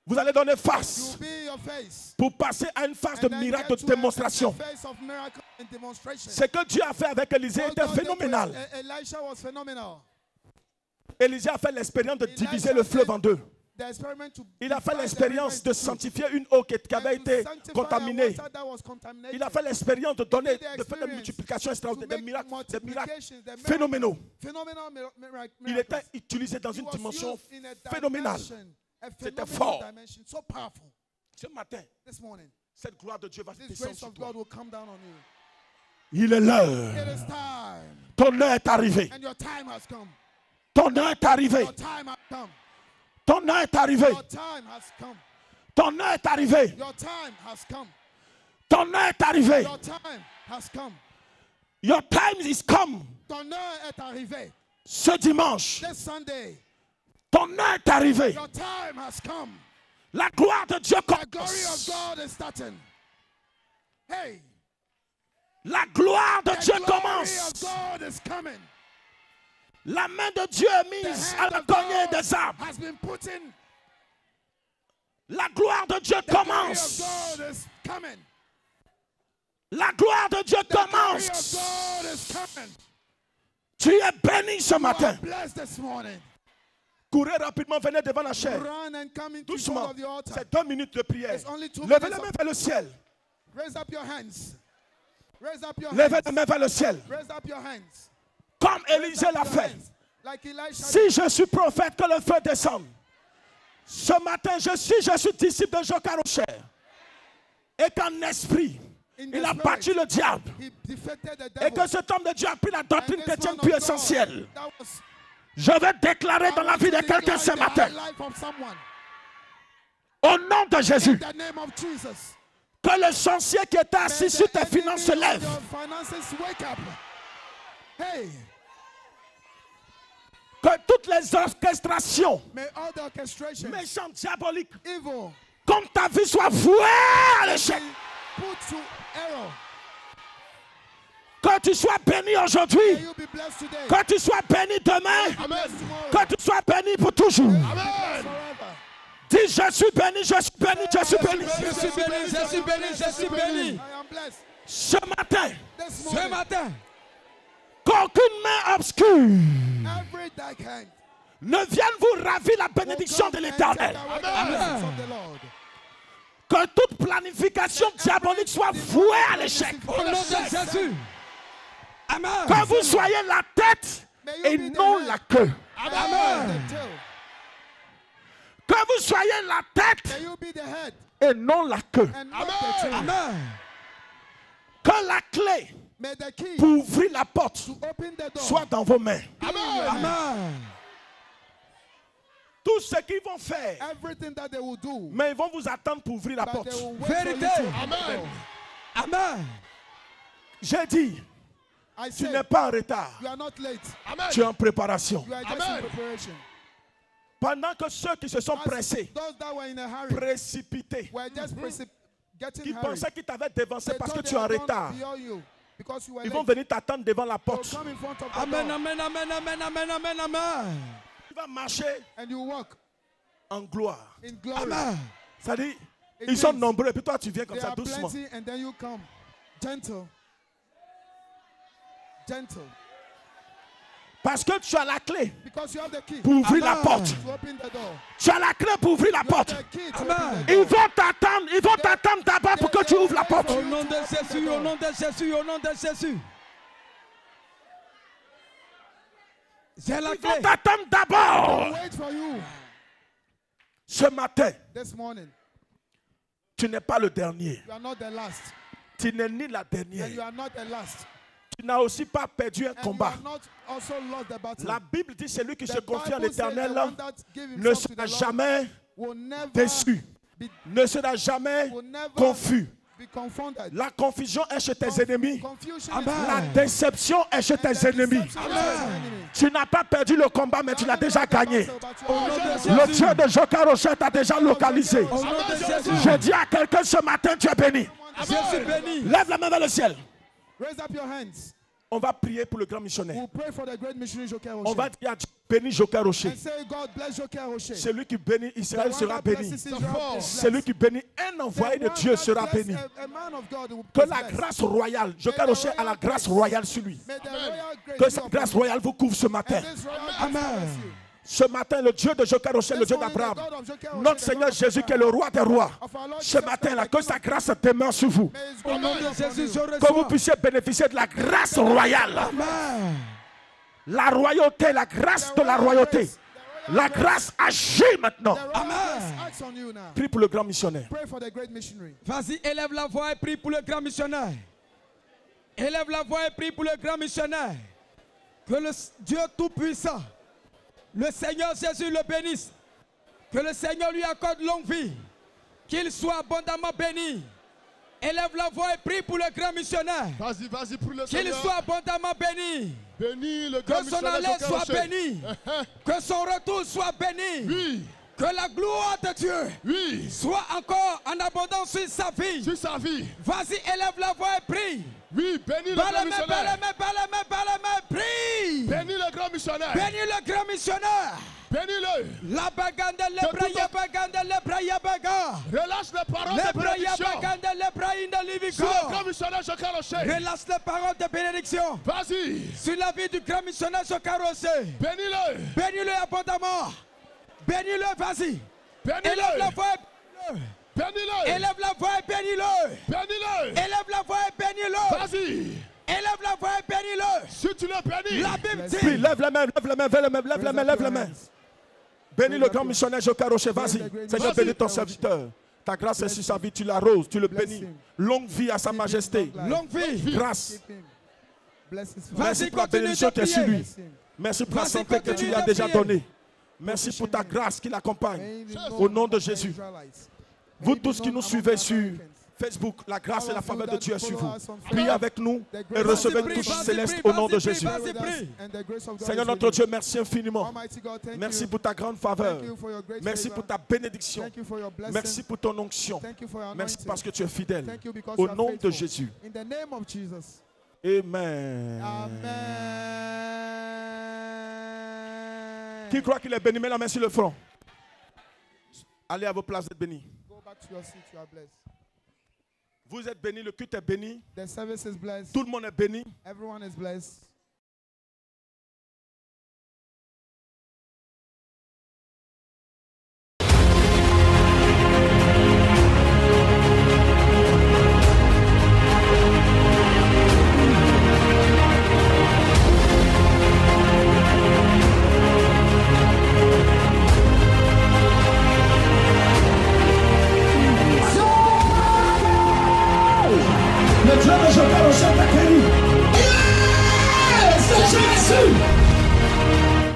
Vous allez donner You face be your face. pour passer à une phase de And then miracle, get de to a démonstration. face of miracle and demonstration. Ce que Dieu a fait avec Élisée What était God did with phénoménal. Elisha was phenomenal. Élisée a fait l'expérience de Elisha diviser le fleuve en deux. the experiment to Il a fait divide the l'expérience river de into two. sanctifier une eau qui And avait to été sanctify a contaminée. water that was contaminated. Il a fait l'expérience de donner, He did the de faire des experience multiplications to extraordinaires, des make miracles multiplications, the miracles, phénoménaux. phenomenal miracles. Il était utilisé dans He une was dimension used in a phénoménale. dimension, a C'était phenomenal fort. dimension, so powerful. Ce matin, This morning, cette gloire de Dieu va this descendre grace sur of toi. God will come down on you. Il est l'heure. It is time, Ton heure est arrivée. and your time has come. Ton heure est arrivée. Your time has come. Ton heure est arrivée. Your time has come. Ton heure est arrivée. Your time has come. Ton heure est arrivée. Your time has come. Your time is come. Ton heure est arrivée. Ce dimanche, This Sunday, ton heure est arrivée. your time has come. La gloire de Dieu The glory of commence. God is starting. Hey, La gloire de the Dieu glory of commence. God is coming. La main de Dieu est The mise à hand la of cognée God des arbres. has been put in. La gloire de Dieu The glory of commence. God is coming. La gloire de Dieu The glory of commence. God is coming. Tu es béni ce You are matin. blessed this morning. Courez rapidement, venez devant la chair. Run and come into front Doucement. of the altar. C'est 2 minutes de prière. It's only 2 Levez minutes les of- mains vers le ciel. Raise up your hands. Raise up your Levez les hands. mains vers le ciel. Raise up your hands. Comme Raise Élisée up l'a your fait. hands. Like Elisha Si je suis prophète, que le feu descende. Ce matin, je suis disciple de Jocarocher. Et qu'en esprit, In il the a spirit, battu le diable. he defeated the Et devil. que cet homme de Dieu a pris la And doctrine this chrétienne man plus of God, essentielle. that was- Je vais déclarer dans I la want vie to de quelqu'un declare ce the matin, life of someone. au nom de Jésus, In the name of Jesus. que le sorcier qui était assis May sur the tes finances se enemy of lève. your finances wake up. Hey, Que toutes les orchestrations may all the orchestrations, méchantes, diaboliques, evil, comme ta vie soit vouée à l'échec. be put to error. Que tu sois béni May aujourd'hui. you be blessed today. Que tu sois béni demain. Blessed tomorrow. Que tu sois béni pour toujours. Blessed forever. Dis, je suis béni, je suis béni, je suis béni. Je suis béni, je suis béni, je suis béni. I am blessed. Ce matin, This Ce morning, matin, qu'aucune main obscure every dark hand ne vienne vous ravir la will bénédiction come de and l'Éternel. take away the blessings of the Lord. Que toute planification diabolique soit vouée à l'échec. au nom de Jésus. Amen. Que vous soyez la tête et non la queue. Amen. The tail. Que vous soyez la tête May you be the head et non la queue. and not the tail. Amen. Que la clé May the key pour ouvrir la porte to open the door soit dans vos mains. be in your hand. Amen. Tout ce qu'ils vont faire, Everything that they will do, mais ils vont vous attendre pour ouvrir la but porte. they will wait for you Vérité. to open the door. Amen. J'ai dit, I tu say, n'es pas en retard. you are not late. Tu es en préparation. You are just in preparation. Pendant que ceux qui se sont As pressés, those that were in a hurry précipités, were just getting qui hurried. pensaient qu'ils t'avaient dévancé They parce que thought tu es en they had gone retard, beyond you because you were ils vont late. venir t'attendre devant la They will porte. come in front of the Amen, door amen, amen, amen, amen, amen, amen. Tu vas marcher and you walk en gloire. in glory. Amen. C'est-à-dire, It ils sont means nombreux et puis toi tu viens comme There ça are doucement. plenty and then you come. Gentle. Gentle. Parce que tu as la clé Because you have the key pour ouvrir la Amen. porte. to open the door. Tu as la clé pour ouvrir la You have porte. the key to Amen. open the Ils door. vont t'attendre d'abord pour que tu ouvres la porte. Au nom de Jésus, au nom de Jésus, au nom de Jésus. J'ai la Ils vont clé. t'attendre d'abord. Wait for you Ce matin, this morning. tu n'es pas le dernier. You are not the last. Tu n'es ni la And you dernière. are not the last. Tu n'as aussi pas perdu un And combat. you are not also lost the battle. La Bible dit celui qui The se confie en Bible says the l'Éternel one that give ne himself to sera the Lord jamais will never déçu, be, ne sera jamais will never confus. be confounded. La confusion est chez tes ennemis. Confusion Amen. is La déception est chez and tes the ennemis. deception is his enemy. Tu n'as pas perdu le combat, mais tu l'as déjà gagné. Au nom de Le Jésus. Dieu de Jocarocher t'a déjà localisé. Au nom de Jésus. Je dis à quelqu'un ce matin, tu es béni. Je suis béni. Lève la main vers le ciel. Raise up your hands. On va prier pour le grand missionnaire. We'll pray for the great missionary Joker On Rocher. va dire à Dieu, bénis Jocarocher. And say, God bless Joker Rocher. Celui qui bénit Israël sera béni. Celui Celui qui bénit un envoyé de Dieu sera béni. Que la grâce royale, Jocarocher a la grâce royale sur lui. Que cette grâce royale vous couvre ce matin. Amen. Ce matin, le Dieu de Jokaroché, le Dieu d'Abraham, notre Seigneur Jésus qui est le roi des rois, ce matin, là, que sa grâce demeure sur vous. Au nom de Jésus, je Que vous reçois. puissiez bénéficier de la grâce royale. Amen. La royauté, la grâce de la royauté. La grâce agit maintenant. Prie pour le grand missionnaire. Pray for the great missionary. Vas-y, élève la voix et prie pour le grand missionnaire. Élève la voix et prie pour le grand missionnaire. Que le Dieu Tout-Puissant, le Seigneur Jésus le bénisse. Que le Seigneur lui accorde longue vie. Qu'il soit abondamment béni. Élève la voix et prie pour le grand missionnaire. Vas-y, vas-y pour le Qu'il Seigneur. soit abondamment béni. Bénis le grand Que son missionnaire allée soit Jokaroché. bénie. Que son retour soit béni. Oui, Que la gloire de Dieu oui, soit encore en abondance sur sa vie. sur sa vie. Vas-y, élève la voix et prie. Oui, bénis le grand missionnaire. Prie. Bénis le grand missionnaire. Bénis le grand missionnaire. Bénis-le. La bagande le braya bagande le braya baga. Relâche les paroles Le de braya bénédiction bagande le braya sur le livico. grand missionnaire Jokaroché. Relâche les paroles de bénédiction Vas-y, sur la vie du grand missionnaire Jokaroché. bénis-le. Bénis-le abondamment. Bénis-le, vas-y. Élève la Bénis-le. voix et bénis-le. Bénis-le. Élève la voix et bénis-le. Bénis-le. Élève la voix et bénis-le. Vas-y. Élève la voix et bénis-le. Si tu le bénis, La Bible dit. Prie, lève la main, lève la main, lève la main, lève la main, lève la main. Bénis le grand missionnaire Jokaroché, vas-y. Seigneur, Vas-y. bénis ton serviteur. Ta grâce est sur sa vie, tu l'arroses, tu le bénis. Longue vie à sa majesté. Longue vie. Grâce. Keep him. Bless his Vas-y, Merci pour la continue bénédiction de qui est sur prier. lui. Merci pour la Vas-y, santé que tu continue lui as de déjà prier. donnée. Merci pour ta grâce qui l'accompagne. Au nom de Jésus. Vous tous qui nous suivez sur Facebook, la grâce et la faveur de Dieu est sur vous. Priez avec nous et recevez une touche céleste au nom de Jésus. Seigneur notre Dieu, merci infiniment. Merci pour ta grande faveur. Merci pour ta bénédiction. Merci pour ton onction. Merci parce que tu es fidèle. Au nom de Jésus. In the name of Jesus. Amen. Amen. Qui croit qu'il est béni, met la main sur le front. Allez à vos places d'être bénis. Go back to your seat, you are blessed. Vous êtes bénis, le culte est béni. The service is blessed. Tout le monde est béni. Everyone is blessed. Le Dieu de Jokaroché t'a béni.